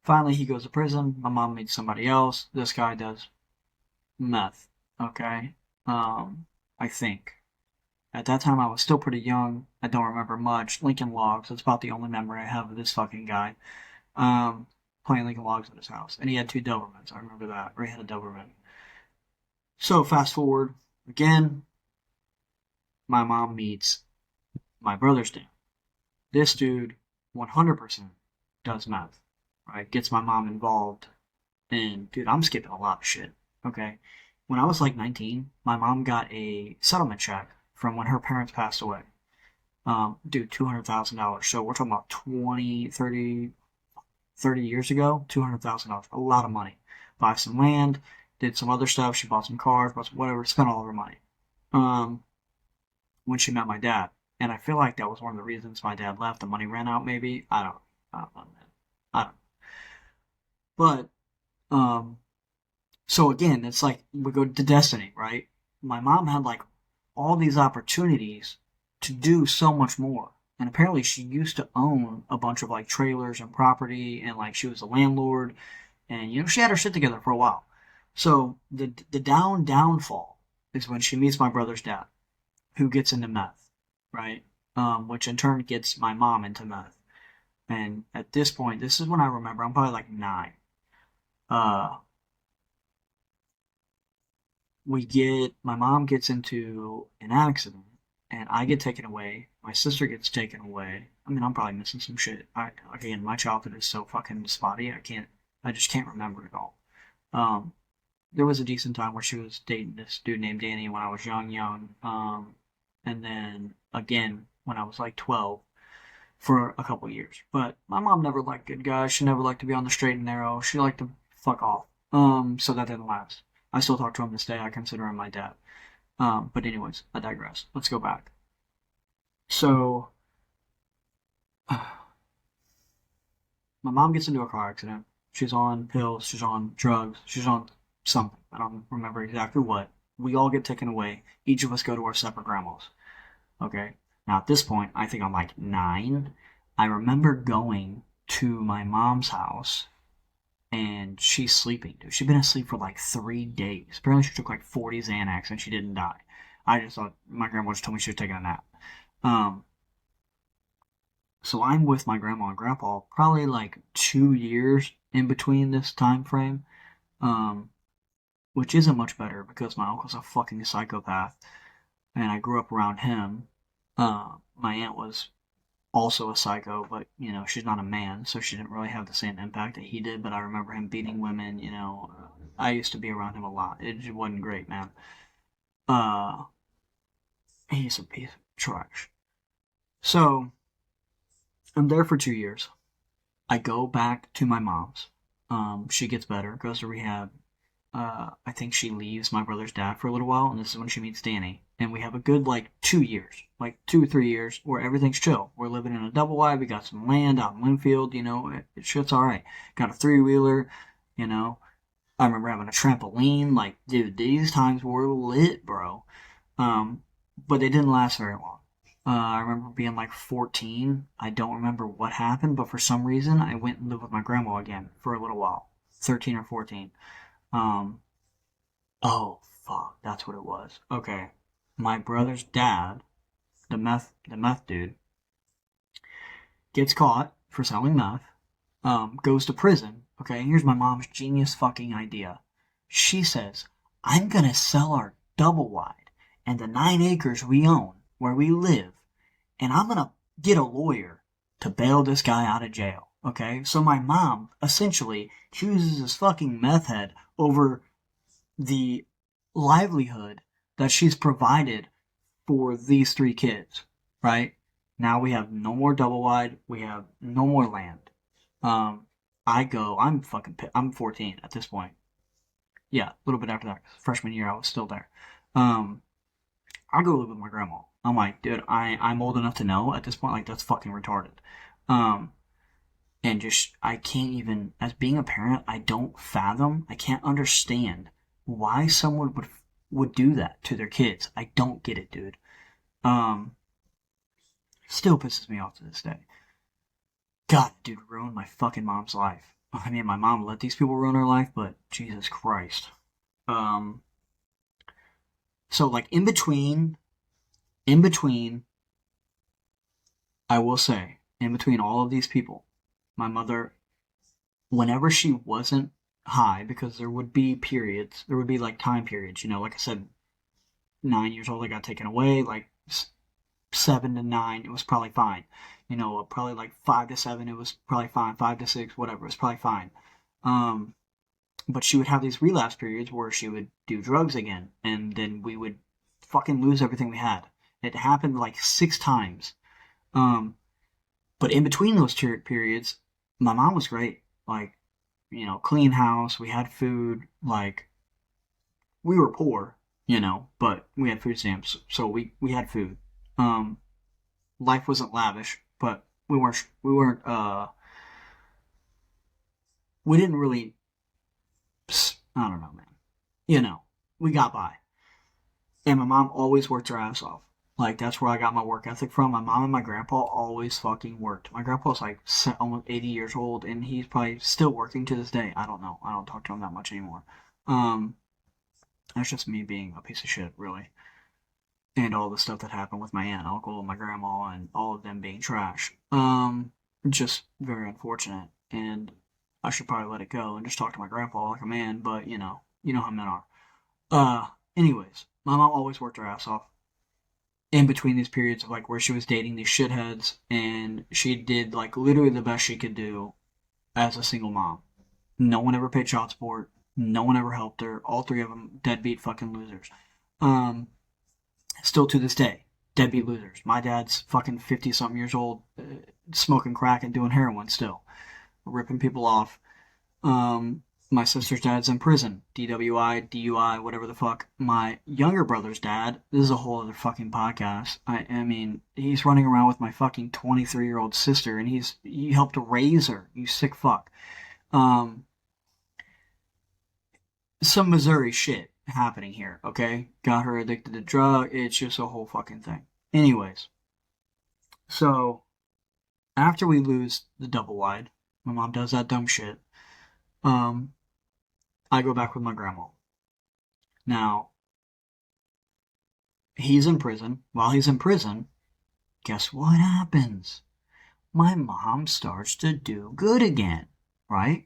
Finally, he goes to prison. My mom meets somebody else. This guy does meth. Okay. I think. At that time, I was still pretty young. I don't remember much. Lincoln Logs. That's about the only memory I have of this fucking guy. Um, Playing Lincoln Logs at his house. And he had 2 Dobermans. I remember that. Or he had a Doberman. So, fast forward. Again, my mom meets my brother's dad. This dude, 100% does meth. Right? Gets my mom involved. And, dude, I'm skipping a lot of shit. Okay? When I was like 19, my mom got a settlement check from when her parents passed away. Dude, $200,000. So we're talking about 20, 30 years ago. $200,000. A lot of money. Buy some land, did some other stuff. She bought some cars, bought some whatever, spent all of her money. Um, when she met my dad. And I feel like that was one of the reasons my dad left. The money ran out, maybe. I don't know, man. I don't know. But, so again, it's like we go to destiny, right? My mom had like all these opportunities to do so much more. And apparently she used to own a bunch of like trailers and property and like she was a landlord and she had her shit together for a while. So the downfall is when she meets my brother's dad, who gets into meth, right? Which in turn gets my mom into meth. And at this point, this is when I remember I'm probably like 9. Uh, my mom gets into an accident and I get taken away. My sister gets taken away. I mean, I'm probably missing some shit. Again, my childhood is so fucking spotty. I just can't remember it all. Um, there was a decent time where she was dating this dude named Danny when I was young. And then again when I was like 12 for a couple years. But my mom never liked good guys. She never liked to be on the straight and narrow. She liked to fuck off. So that didn't last. I still talk to him this day. I consider him my dad. But anyways, I digress. Let's go back. So, my mom gets into a car accident. She's on pills. She's on drugs. She's on something. I don't remember exactly what. We all get taken away. Each of us go to our separate grandmas. Okay. Now at this point, I think I'm like 9. I remember going to my mom's house and she's sleeping. Dude, she'd been asleep for like 3 days. Apparently, she took like 40 Xanax and she didn't die. I just thought my grandma just told me she was taking a nap. Um, so I'm with my grandma and grandpa probably like 2 years in between this time frame. Um, which isn't much better because my uncle's a fucking psychopath, and I grew up around him. My aunt was also a psycho, but she's not a man, so she didn't really have the same impact that he did. But I remember him beating women. I used to be around him a lot. It just wasn't great, man. Uh, he's a piece of trash. So I'm there for 2 years. I go back to my mom's. She gets better, goes to rehab. I think she leaves my brother's dad for a little while, and this is when she meets Danny. And we have a good, 2 years, 2 or 3 years, where everything's chill. We're living in a double wide. We got some land out in Winfield. Shit's all right. Got a 3-wheeler. I remember having a trampoline. Dude, these times were lit, bro. But they didn't last very long. I remember being 14. I don't remember what happened, but for some reason, I went and lived with my grandma again for a little while. 13 or 14. Um, oh, fuck, that's what it was. Okay. My brother's dad, the meth dude, gets caught for selling meth, goes to prison. Okay, here's my mom's genius fucking idea. She says, I'm gonna sell our double wide and the 9 acres we own where we live, and I'm gonna get a lawyer to bail this guy out of jail. Okay, so my mom essentially chooses this fucking meth head over the livelihood that she's provided for these 3 kids, right? Now we have no more double wide, we have no more land. I'm 14 at this point. Yeah, a little bit after that. Freshman year, I was still there. I go live with my grandma. I'm like, dude, I'm old enough to know at this point, that's fucking retarded. And just, I can't even, as being a parent, I can't understand why someone would do that to their kids. I don't get it, dude. Still pisses me off to this day. God, dude, ruined my fucking mom's life. I mean, my mom let these people ruin her life, but Jesus Christ. So in between, I will say, in between all of these people, my mother, whenever she wasn't high, because there would be time periods, like I said, 9 years old, I got taken away, 7 to 9, it was probably fine. Probably 5 to 7, it was probably fine. 5 to 6, whatever, it was probably fine. But she would have these relapse periods where she would do drugs again, and then we would fucking lose everything we had. It happened 6 times. But in between those periods, my mom was great. Clean house, we had food, we were poor, but we had food stamps, so we had food. Life wasn't lavish, but we didn't really, I don't know, man. We got by. And my mom always worked her ass off. That's where I got my work ethic from. My mom and my grandpa always fucking worked. My grandpa's almost 80 years old, and he's probably still working to this day. I don't know. I don't talk to him that much anymore. That's just me being a piece of shit, really. And all the stuff that happened with my aunt, uncle, and my grandma, and all of them being trash. Just very unfortunate. And I should probably let it go and just talk to my grandpa like a man, but you know how men are. Anyways, my mom always worked her ass off in between these periods of where she was dating these shitheads, and she did literally the best she could do as a single mom. No one ever paid child support. No one ever helped her. All 3 of them deadbeat fucking losers. Still to this day, deadbeat losers. My dad's fucking 50-something years old, smoking crack and doing heroin still, ripping people off. My sister's dad's in prison. DWI, DUI, whatever the fuck. My younger brother's dad, this is a whole other fucking podcast. I mean, he's running around with my fucking 23-year-old sister, and he helped raise her, you sick fuck. Some Missouri shit happening here, okay? Got her addicted to drugs. It's just a whole fucking thing. Anyways, so after we lose the double wide, my mom does that dumb shit. I go back with my grandma. Now, he's in prison. While he's in prison, guess what happens? My mom starts to do good again, right?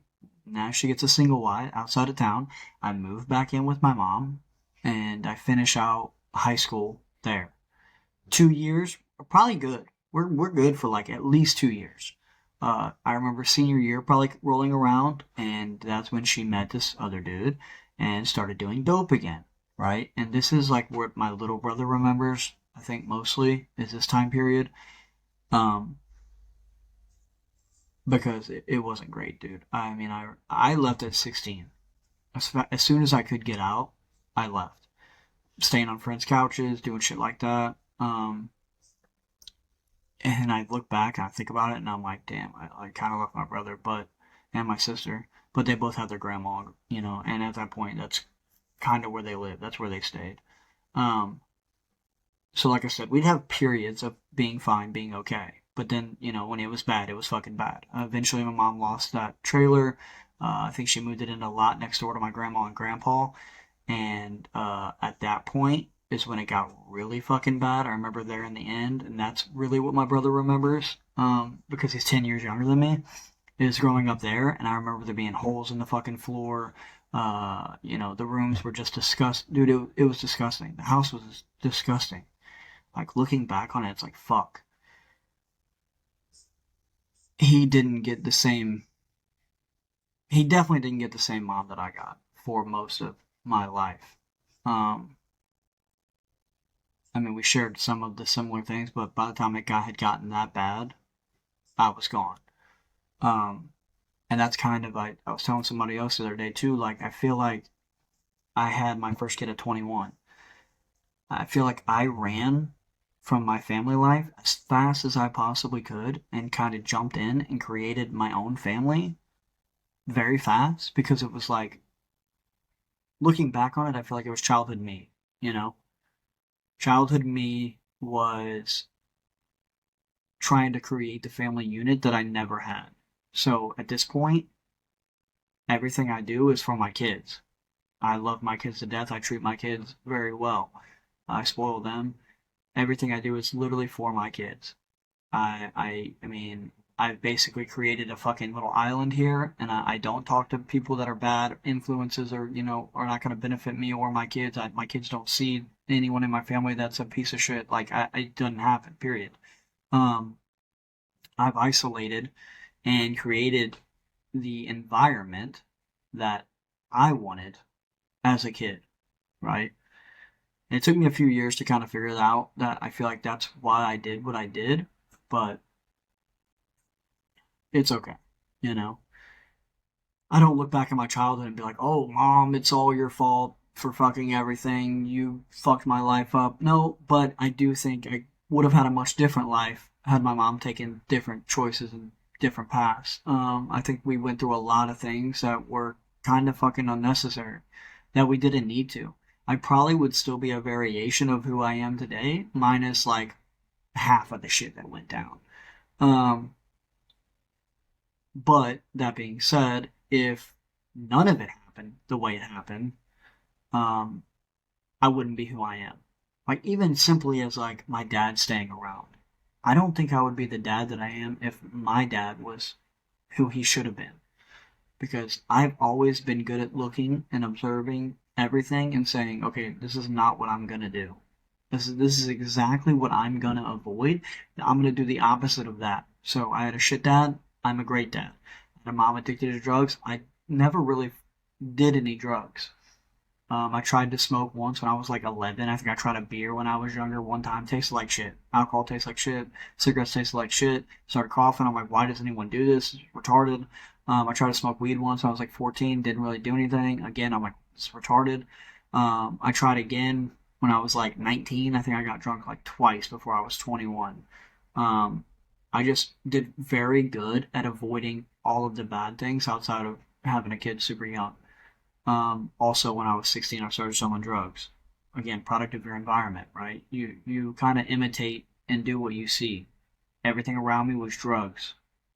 Now she gets a single wide outside of town. I move back in with my mom, and I finish out high school there. 2 years, probably good. We're good for like at least 2 years. I remember senior year probably rolling around, and that's when she met this other dude and started doing dope again, right? And this is like what my little brother remembers. I think mostly is this time period, um, because it wasn't great, dude. I mean, I left at 16. As soon as I could get out, I left, staying on friends' couches, doing shit like that. And I look back and I think about it, and I'm like, damn, I kind of left my brother, but and my sister, but they both had their grandma, and at that point, that's kind of where they lived. That's where they stayed. Um, so like I said, we'd have periods of being fine, being okay, but then when it was bad, it was fucking bad. Eventually, my mom lost that trailer. I think she moved it in a lot next door to my grandma and grandpa, and at that point is when it got really fucking bad. I remember there in the end, and that's really what my brother remembers, because he's 10 years younger than me, is growing up there, and I remember there being holes in the fucking floor. The rooms were just disgusting. Dude, it was disgusting. The house was disgusting. Like, looking back on it, it's like, fuck. He didn't get the same, he definitely didn't get the same mom that I got for most of my life. Um, I mean, we shared some of the similar things, but by the time had gotten that bad, I was gone. Um, and that's kind of like I was telling somebody else the other day too. Like I feel like I had my first kid at 21. I feel like I ran from my family life as fast as I possibly could and kind of jumped in and created my own family very fast because it was like looking back on it, I feel like it was childhood me. You know, childhood me was trying to create the family unit that I never had. So at this point, everything I do is for my kids. I love my kids to death. I treat my kids very well. I spoil them. Everything I do is literally for my kids. I mean, I've basically created a fucking little island here, and I don't talk to people that are bad influences or are not going to benefit me or my kids. My kids don't see anyone in my family that's a piece of shit. Like it doesn't happen. Period. Um, I've isolated and created the environment that I wanted as a kid, right? And it took me a few years to kind of figure it out. That I feel like that's why I did what I did, but it's okay, you know. I don't look back at my childhood and be like, "Oh, mom, it's all your fault for fucking everything. You fucked my life up." No, but I do think I would have had a much different life had my mom taken different choices and different paths. I think we went through a lot of things that were kind of fucking unnecessary that we didn't need to. I probably would still be a variation of who I am today, minus like half of the shit that went down. Um, but that being said, if none of it happened the way it happened, um, I wouldn't be who I am. Like even simply as like my dad staying around. I don't think I would be the dad that I am if my dad was who he should have been. Because I've always been good at looking and observing everything and saying, okay, this is not what I'm gonna do. This is exactly what I'm gonna avoid. I'm gonna do the opposite of that. So I had a shit dad. I'm a great dad. I had a mom addicted to drugs. I never really did any drugs. I tried to smoke once when I was like 11. I think I tried a beer when I was younger one time. Tasted like shit. Alcohol tastes like shit. Cigarettes tasted like shit. Started coughing. I'm like, why does anyone do this? It's retarded. I tried to smoke weed once when I was like 14. Didn't really do anything. Again, I'm like, it's retarded. I tried again when I was like 19. I think I got drunk like twice before I was 21. Um, I just did very good at avoiding all of the bad things outside of having a kid super young. Also, when I was 16, I started selling drugs. Again, product of your environment, right? You kind of imitate and do what you see. Everything around me was drugs.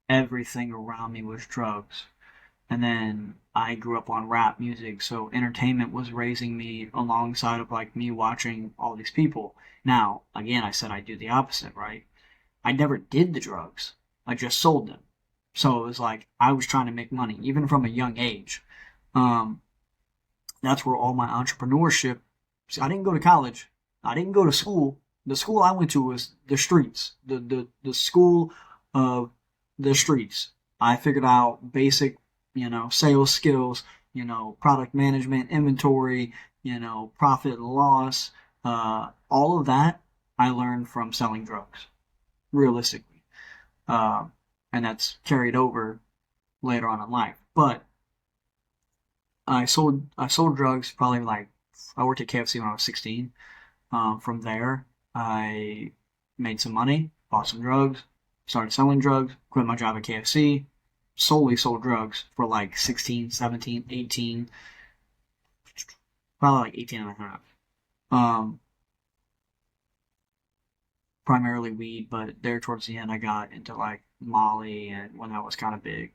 Everything around me was drugs. And then I grew up on rap music, so entertainment was raising me alongside of like me watching all these people. Now, again, I said I do the opposite, right? I never did the drugs. I just sold them. So it was like I was trying to make money, even from a young age. Um, that's where all my entrepreneurship. See, I didn't go to college. I didn't go to school. The school I went to was the streets. The school of the streets. I figured out basic, sales skills, product management, inventory, profit and loss, all of that I learned from selling drugs, realistically. Uh, and that's carried over later on in life. But I sold drugs probably like I worked at KFC when I was 16. From there, I made some money, bought some drugs, started selling drugs, quit my job at KFC, solely sold drugs for like 16, 17, 18, probably like 18 and a half. Um, primarily weed, but there towards the end I got into like Molly and when that was kind of big.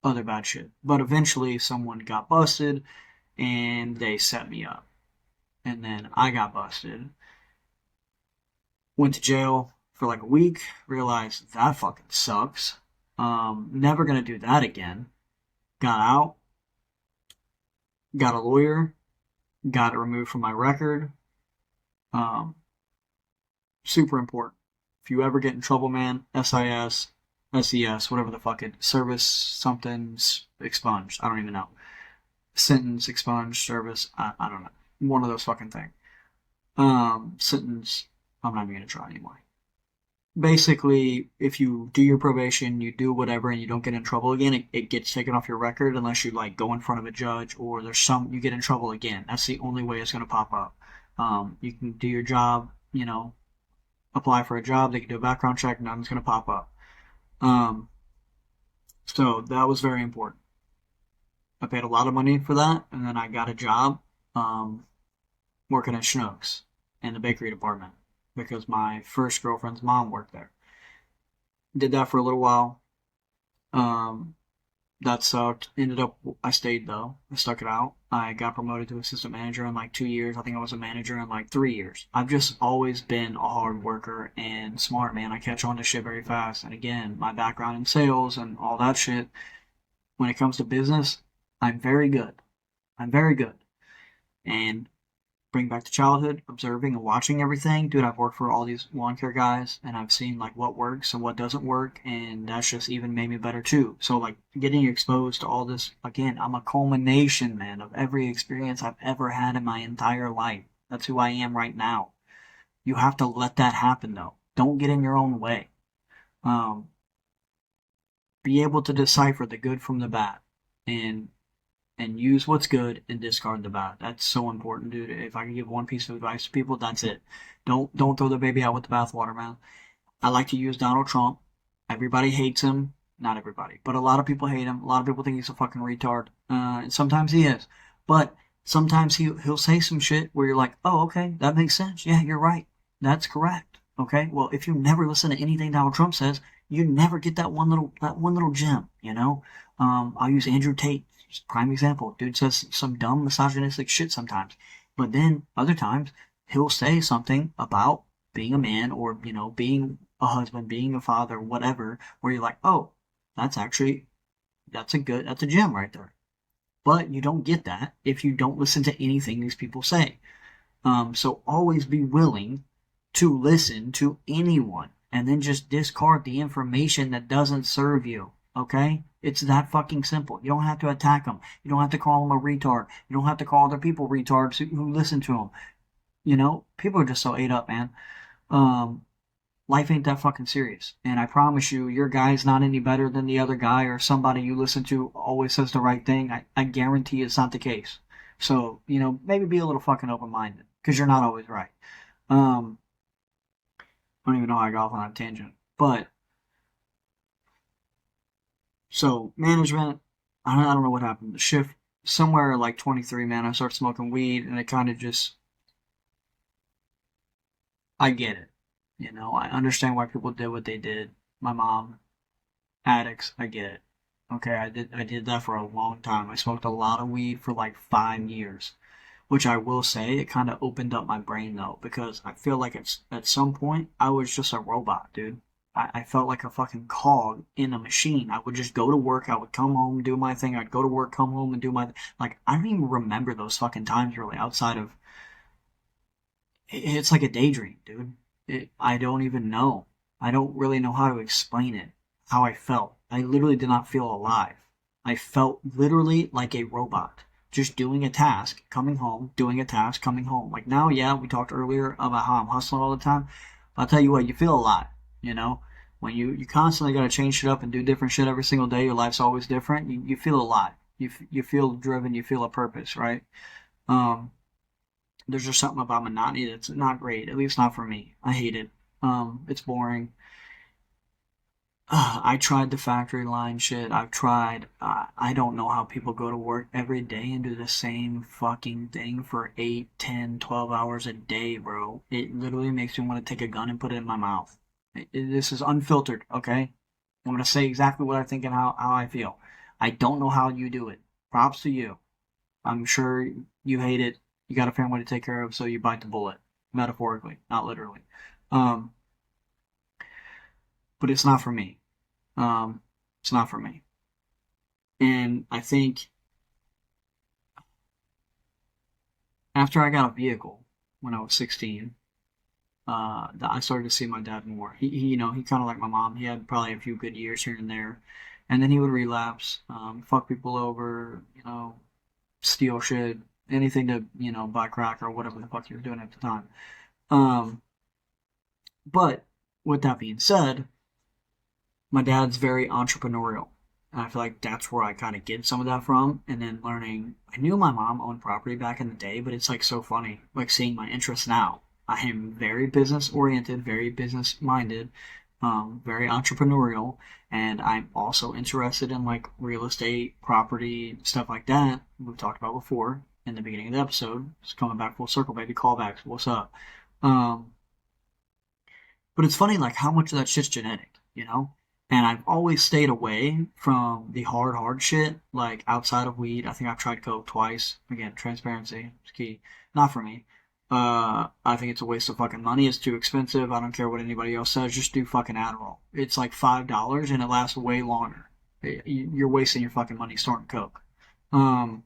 Other bad shit. But eventually someone got busted and they set me up. And then I got busted. Went to jail for like a week, realized that fucking sucks. Never gonna do that again. Got out, got a lawyer, got it removed from my record. Um, super important. If you ever get in trouble, man, SIS, SES, whatever the fuck it, service something's expunged. I don't even know. Sentence expunged, service, I don't know. One of those fucking things. Sentence, I'm not even gonna try anymore. Basically, if you do your probation, you do whatever, and you don't get in trouble again, it gets taken off your record unless you like go in front of a judge or you get in trouble again. That's the only way it's going to pop up. You can do your job, apply for a job, they can do a background check, nothing's going to pop up. Um, so that was very important. I paid a lot of money for that, and then I got a job um, working at Schnucks in the bakery department because my first girlfriend's mom worked there. Did that for a little while. Um, that sucked. Ended up, I stayed though. I stuck it out. I got promoted to assistant manager in like 2 years. I think I was a manager in like 3 years. I've just always been a hard worker and smart, man. I catch on to shit very fast. And again, my background in sales and all that shit, when it comes to business, I'm very good. I'm very good. And bring back to childhood, observing and watching everything. Dude, I've worked for all these lawn care guys and I've seen like what works and what doesn't work, and that's just even made me better too. So like getting exposed to all this again, I'm a culmination, man, of every experience I've ever had in my entire life. That's who I am right now. You have to let that happen though. Don't get in your own way. Um, be able to decipher the good from the bad and use what's good and discard the bad. That's so important, dude. If I can give one piece of advice to people, that's it. Don't throw the baby out with the bathwater, man. I like to use Donald Trump. Everybody hates him. Not everybody, but a lot of people hate him. A lot of people think he's a fucking retard. And sometimes he is. But sometimes he'll say some shit where you're like, oh, okay, that makes sense. Yeah, you're right. That's correct. Okay. Well, if you never listen to anything Donald Trump says, you never get that one little gem. I'll use Andrew Tate, prime example. Dude says some dumb misogynistic shit sometimes, but then other times he'll say something about being a man or being a husband, being a father, whatever, where you're like, oh, that's actually that's a gem right there. But you don't get that if you don't listen to anything these people say. So always be willing to listen to anyone and then just discard the information that doesn't serve you. Okay? It's that fucking simple. You don't have to attack them. You don't have to call them a retard. You don't have to call other people retards who listen to them. People are just so ate up, man. Um, life ain't that fucking serious. And I promise you, your guy's not any better than the other guy or somebody you listen to always says the right thing. I guarantee it's not the case. So, maybe be a little fucking open-minded because you're not always right. Um, I don't even know how I got off on that tangent. But, so, management, I don't know what happened. The shift, somewhere like 23, man, I started smoking weed and it kind of just, I get it. I understand why people did what they did. My mom, addicts, I get it. Okay, I did that for a long time. I smoked a lot of weed for like 5 years, which I will say it kind of opened up my brain though, because I feel like it's at some point I was just a robot, dude. I felt like a fucking cog in a machine. I would just go to work, I would come home, do my thing, I'd go to work, come home, and do my, like, I don't even remember those fucking times really outside of, it's like a daydream, dude. I don't even know. I don't really know how to explain it, how I felt. I literally did not feel alive. I felt literally like a robot, just doing a task, coming home, doing a task, coming home. Like now, yeah, we talked earlier about how I'm hustling all the time. I'll tell you what, you feel alive, you know? When you constantly got to change shit up and do different shit every single day, your life's always different, you feel alive. You feel driven, you feel a purpose, right? Um, there's just something about monotony that's not great. At least not for me. I hate it. It's boring. I tried the factory line shit. I've tried. I don't know how people go to work every day and do the same fucking thing for 8, 10, 12 hours a day, bro. It literally makes me want to take a gun and put it in my mouth. This is unfiltered, okay? I'm going to say exactly what I think and how I feel. I don't know how you do it. Props to you. I'm sure you hate it. You got a family to take care of, so you bite the bullet, metaphorically, not literally. Um, but it's not for me. Um, it's not for me. And I think after I got a vehicle when I was 16, I started to see my dad more. He kind of like my mom. He had probably a few good years here and there, and then he would relapse, fuck people over, steal shit, anything to, buy crack or whatever the fuck he was doing at the time. Um, but with that being said, my dad's very entrepreneurial. And I feel like that's where I kind of get some of that from. And then learning, I knew my mom owned property back in the day, but it's like so funny, like seeing my interests now. I am very business oriented, very business minded, very entrepreneurial, and I'm also interested in like real estate, property, stuff like that. We've talked about before in the beginning of the episode. It's coming back full circle, baby. Callbacks. What's up? Um, but it's funny, like how much of that shit's genetic, you know? And I've always stayed away from the hard shit, like outside of weed. I think I've tried coke twice. Again, transparency is key. Not for me. I think it's a waste of fucking money. It's too expensive. I don't care what anybody else says. Just do fucking Adderall. It's like $5 and it lasts way longer. You're wasting your fucking money snorting coke. Um,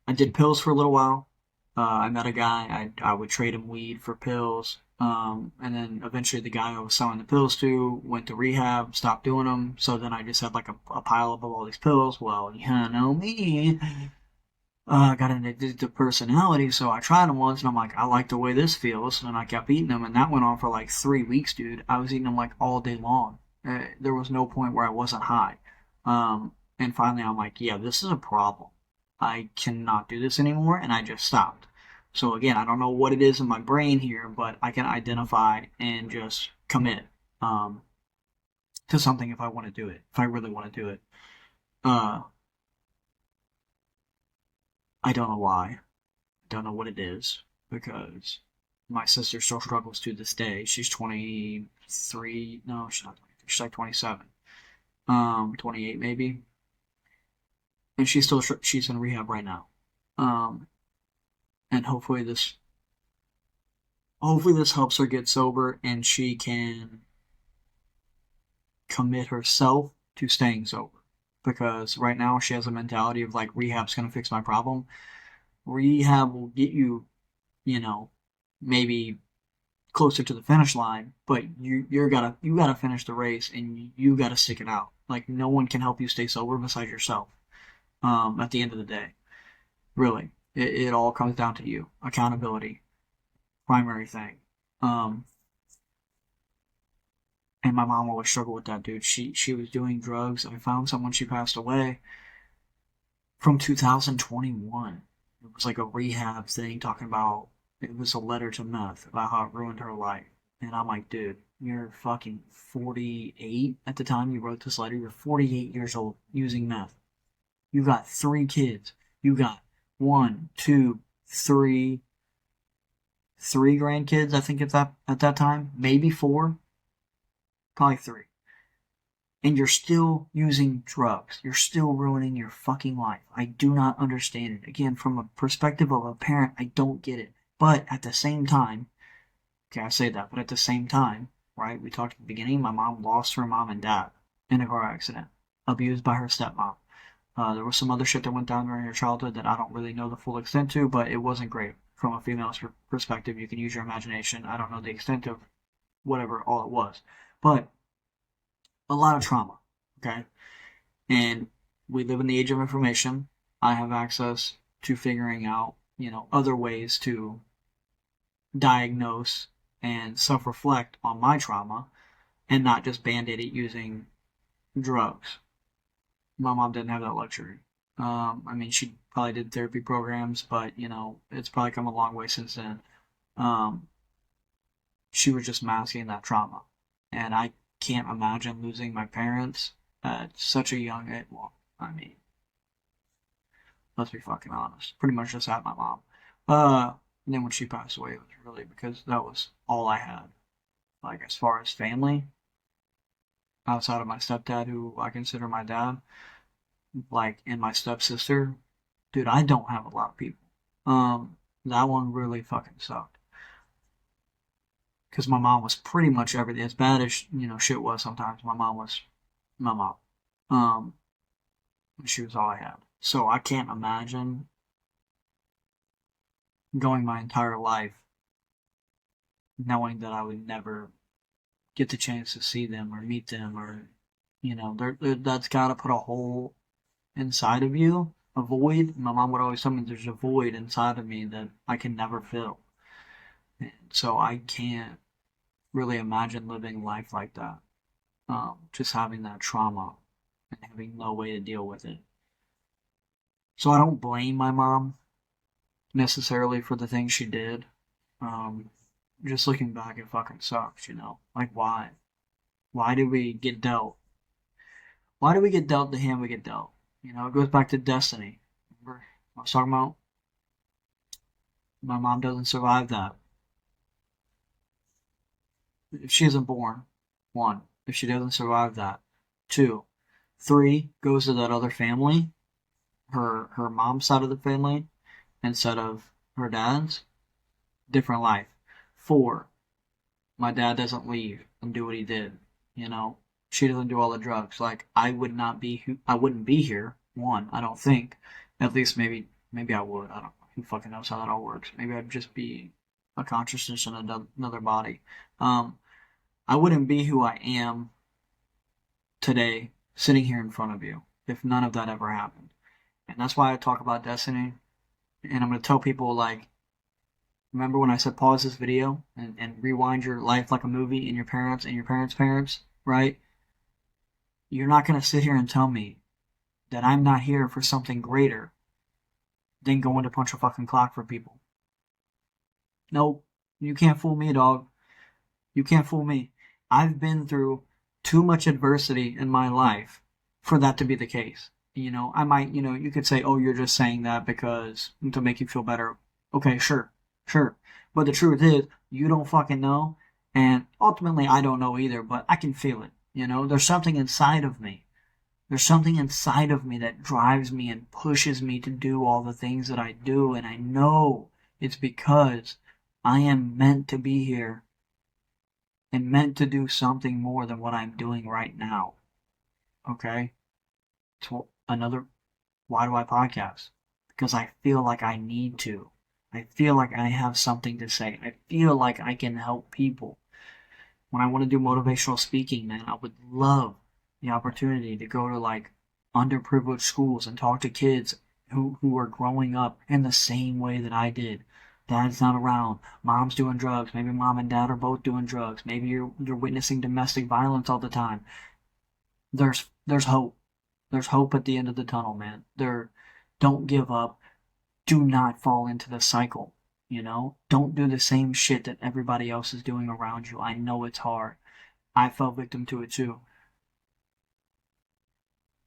I did pills for a little while. I met a guy. I would trade him weed for pills. And then eventually the guy I was selling the pills to went to rehab, stopped doing them. So then I just had like a pile up of all these pills. Well, you know me. Got an addictive personality, so I tried them once and I'm like, I like the way this feels. And then I kept eating them, and that went on for like 3 weeks, dude. I was eating them like all day long. There was no point where I wasn't high. And finally I'm like, yeah, this is a problem. I cannot do this anymore, and I just stopped. So again, I don't know what it is in my brain here, but I can identify and just commit to something if I want to do it, if I really want to do it. Uh, I don't know why. I don't know what it is because my sister still struggles to this day. She's 23. No, she's not 23. She's like 27. 28 maybe. And she's in rehab right now. Um, and hopefully this helps her get sober and she can commit herself to staying sober. Because right now she has a mentality of like rehab's gonna fix my problem. Rehab will get you, you know, maybe closer to the finish line, but you gotta finish the race and you gotta stick it out. Like no one can help you stay sober besides yourself. At the end of the day, really, it all comes down to you. Accountability, primary thing. Um, and my mom always struggled with that, dude. She was doing drugs. I found someone. She passed away from 2021. It was like a rehab thing talking about, it was a letter to meth about how it ruined her life. And I'm like, dude, you're fucking 48 at the time you wrote this letter. You're 48 years old using meth. You got 3 kids. You got one, two, three grandkids, I think at that time. Maybe 4. Probably 3. And you're still using drugs. You're still ruining your fucking life. I do not understand it. Again, from a perspective of a parent, I don't get it. But at the same time, okay, I say that, but at the same time, right? We talked at the beginning. My mom lost her mom and dad in a car accident, abused by her stepmom. There was some other shit that went down during her childhood that I don't really know the full extent to, but it wasn't great from a female's perspective. You can use your imagination. I don't know the extent of whatever all it was, but a lot of trauma. Okay, and we live in the age of information. I have access to figuring out, other ways to diagnose and self-reflect on my trauma and not just band-aid it using drugs. My mom didn't have that luxury. I mean, she probably did therapy programs, but it's probably come a long way since then. Um, she was just masking that trauma, and I can't imagine losing my parents at such a young age. Well, I mean, let's be fucking honest. Pretty much just had my mom. And then when she passed away, it was really because that was all I had. Like as far as family, outside of my stepdad, who I consider my dad, like and my stepsister, dude, I don't have a lot of people. That one really fucking sucked. Because my mom was pretty much everything. As bad as shit was sometimes, my mom was my mom. Um, she was all I had. So I can't imagine going my entire life knowing that I would never get the chance to see them or meet them, or that's got to put a hole inside of you, a void. My mom would always tell me there's a void inside of me that I can never fill. And so I can't really imagine living life like that. Just having that trauma and having no way to deal with it. So I don't blame my mom necessarily for the things she did. Um, just looking back, it fucking sucks. Like, why? Why do we get dealt? Why do we get dealt the hand we get dealt? It goes back to destiny. Remember I was talking about? My mom doesn't survive that. If she isn't born, one, if she doesn't survive that, two, three, goes to that other family, her mom's side of the family, instead of her dad's, different life. Four, my dad doesn't leave and do what he did. She doesn't do all the drugs. Like I wouldn't be here. One, I don't think. At least maybe I would. I don't know. Who fucking knows how that all works? Maybe I'd just be a consciousness in another body. I wouldn't be who I am today, sitting here in front of you, if none of that ever happened. And that's why I talk about destiny. And I'm going to tell people, like, remember when I said pause this video and rewind your life like a movie and your parents' parents, right? You're not going to sit here and tell me that I'm not here for something greater than going to punch a fucking clock for people. Nope. You can't fool me, dog. You can't fool me. I've been through too much adversity in my life for that to be the case. I might, you could say, oh, you're just saying that because to make you feel better. Okay, sure. But the truth is, you don't fucking know. And ultimately, I don't know either, but I can feel it. There's something inside of me. There's something inside of me that drives me and pushes me to do all the things that I do. And I know it's because I am meant to be here and meant to do something more than what I'm doing right now. Okay? So why do I podcast? Because I feel like I need to. I feel like I have something to say. I feel like I can help people. When I want to do motivational speaking, man, I would love the opportunity to go to like underprivileged schools and talk to kids who are growing up in the same way that I did. Dad's not around. Mom's doing drugs. Maybe mom and dad are both doing drugs. Maybe you're witnessing domestic violence all the time. There's hope. There's hope at the end of the tunnel, man. Don't give up. Do not fall into the cycle. Don't do the same shit that everybody else is doing around you. I know it's hard. I fell victim to it too.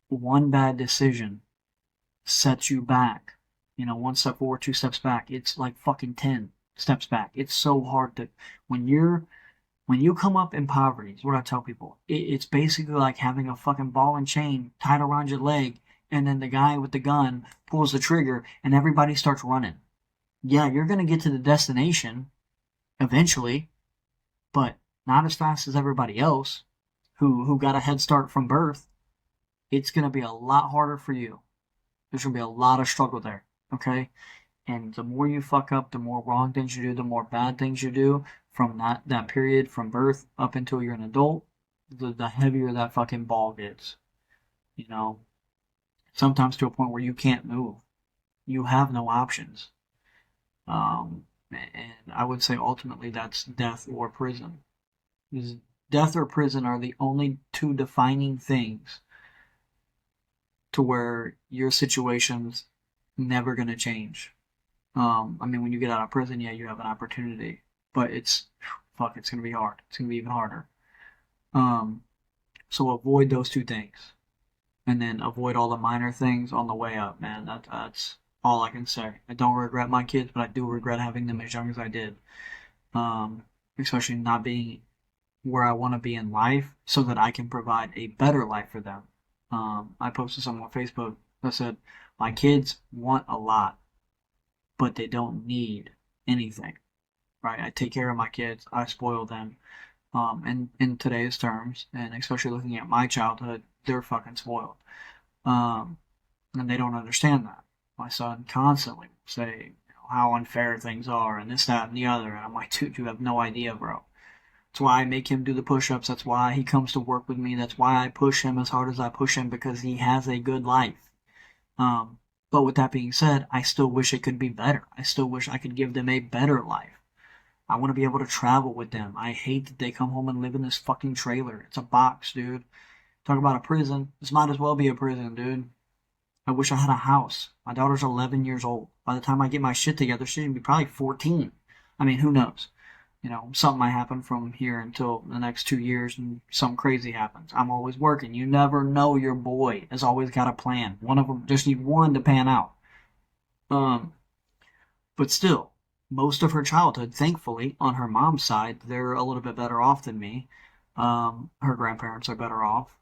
One bad decision sets you back. One step forward, two steps back. It's like fucking 10 steps back. It's so hard to, when you come up in poverty, is what I tell people. It's basically like having a fucking ball and chain tied around your leg, and then the guy with the gun pulls the trigger, and everybody starts running. Yeah, you're gonna get to the destination eventually, but not as fast as everybody else who got a head start from birth. It's going to be a lot harder for you. There's going to be a lot of struggle there. Okay? And the more you fuck up, the more wrong things you do, the more bad things you do from that period from birth up until you're an adult, the heavier that fucking ball gets. You know, sometimes to a point where you can't move. You have no options. And I would say ultimately that's death or prison. Because death or prison are the only two defining things to where your situation's never going to change. I mean, when you get out of prison, yeah, you have an opportunity, but it's going to be hard. It's going to be even harder. Um, so avoid those two things, and then avoid all the minor things on the way up, man. That's all I can say. I don't regret my kids, but I do regret having them as young as I did. Um, Especially not being where I want to be in life, so that I can provide a better life for them. I posted something on Facebook that said, "My kids want a lot, but they don't need anything." Right? I take care of my kids. I spoil them. And in today's terms, and especially looking at my childhood, they're fucking spoiled. Um, and they don't understand that. My son constantly will say, how unfair things are, and this, that, and the other. And I'm like, dude, you have no idea, bro. That's why I make him do the push-ups. That's why he comes to work with me. That's why I push him as hard as I push him, because he has a good life. Um, but with that being said, I still wish it could be better. I still wish I could give them a better life. I want to be able to travel with them. I hate that they come home and live in this fucking trailer. It's a box, dude. Talk about a prison. This might as well be a prison, dude. I wish I had a house. My daughter's 11 years old. By the time I get my shit together, she's going to be probably 14. I mean, who knows? Something might happen from here until the next 2 years and something crazy happens. I'm always working. You never know, your boy has always got a plan. One of them just need one to pan out. Um, but still, most of her childhood, thankfully, on her mom's side, they're a little bit better off than me. Her grandparents are better off.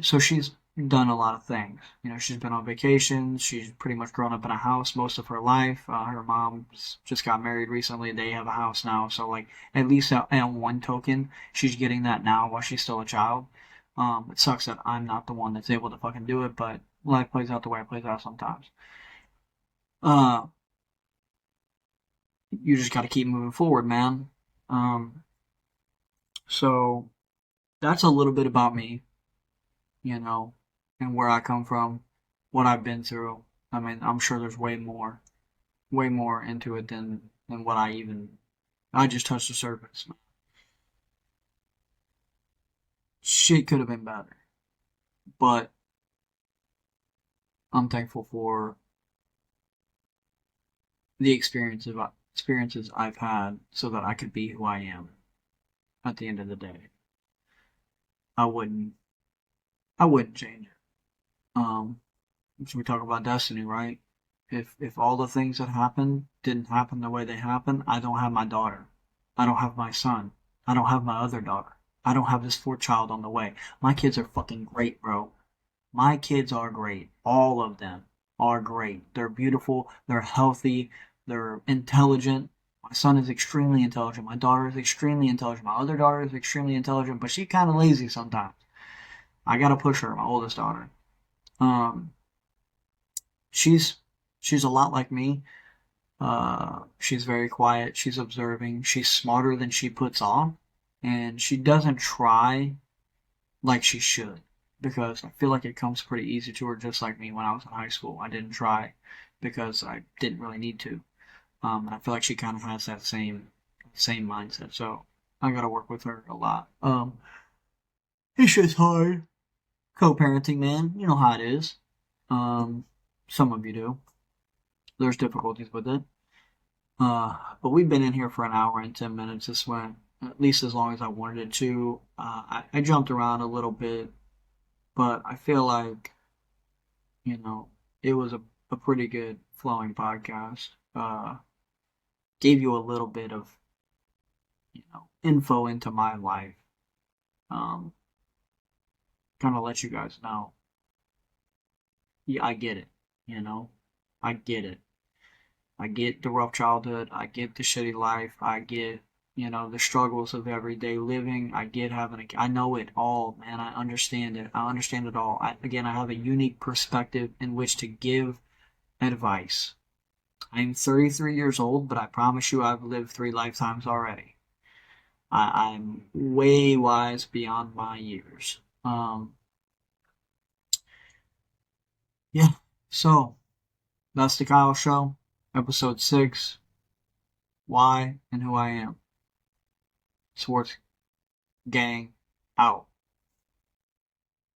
So she's done a lot of things. She's been on vacations. She's pretty much grown up in a house most of her life. Her mom's just got married recently. They have a house now. So, like, at least on one token, she's getting that now while she's still a child. It sucks that I'm not the one that's able to fucking do it, but life plays out the way it plays out sometimes. Uh, you just got to keep moving forward, man. Um, so that's a little bit about me, you know, and where I come from, what I've been through. I mean, I'm sure there's way more into it than what I just touched the surface. Shit could have been better, but I'm thankful for the experiences I've had so that I could be who I am at the end of the day. I wouldn't, I wouldn't change it. Um, so we talk about destiny, right? If all the things that happened didn't happen the way they happened, I don't have my daughter. I don't have my son. I don't have my other daughter. I don't have this fourth child on the way. My kids are fucking great, bro. My kids are great. All of them are great. They're beautiful. They're healthy. They're intelligent. My son is extremely intelligent. My daughter is extremely intelligent. My other daughter is extremely intelligent, but she's kind of lazy sometimes. I gotta push her, my oldest daughter. Um, she's she's a lot like me. She's very quiet. She's observing. She's smarter than she puts on, and she doesn't try like she should, because I feel like it comes pretty easy to her, just like me when I was in high school. I didn't try because I didn't really need to. And I feel like she kind of has that same mindset. So I gotta work with her a lot. It's just hard. Co-parenting, man. You know how it is. Um, some of you do. There's difficulties with it. But we've been in here for an hour and 10 minutes. This went at least as long as I wanted it to. I jumped around a little bit, but I feel like, you know, it was a pretty good flowing podcast. Gave you a little bit of, info into my life. Um, Kind of let you guys know. Yeah, I get it. You know, I get it. I get the rough childhood. I get the shitty life. I get the struggles of everyday living. I get I know it all, man. I understand it. I understand it all. Again, I have a unique perspective in which to give advice. I'm 33 years old, but I promise you I've lived 3 lifetimes already. I'm way wise beyond my years. Yeah. So, that's the Kyle Show, episode 6, Why and Who I Am. Sports Gang out.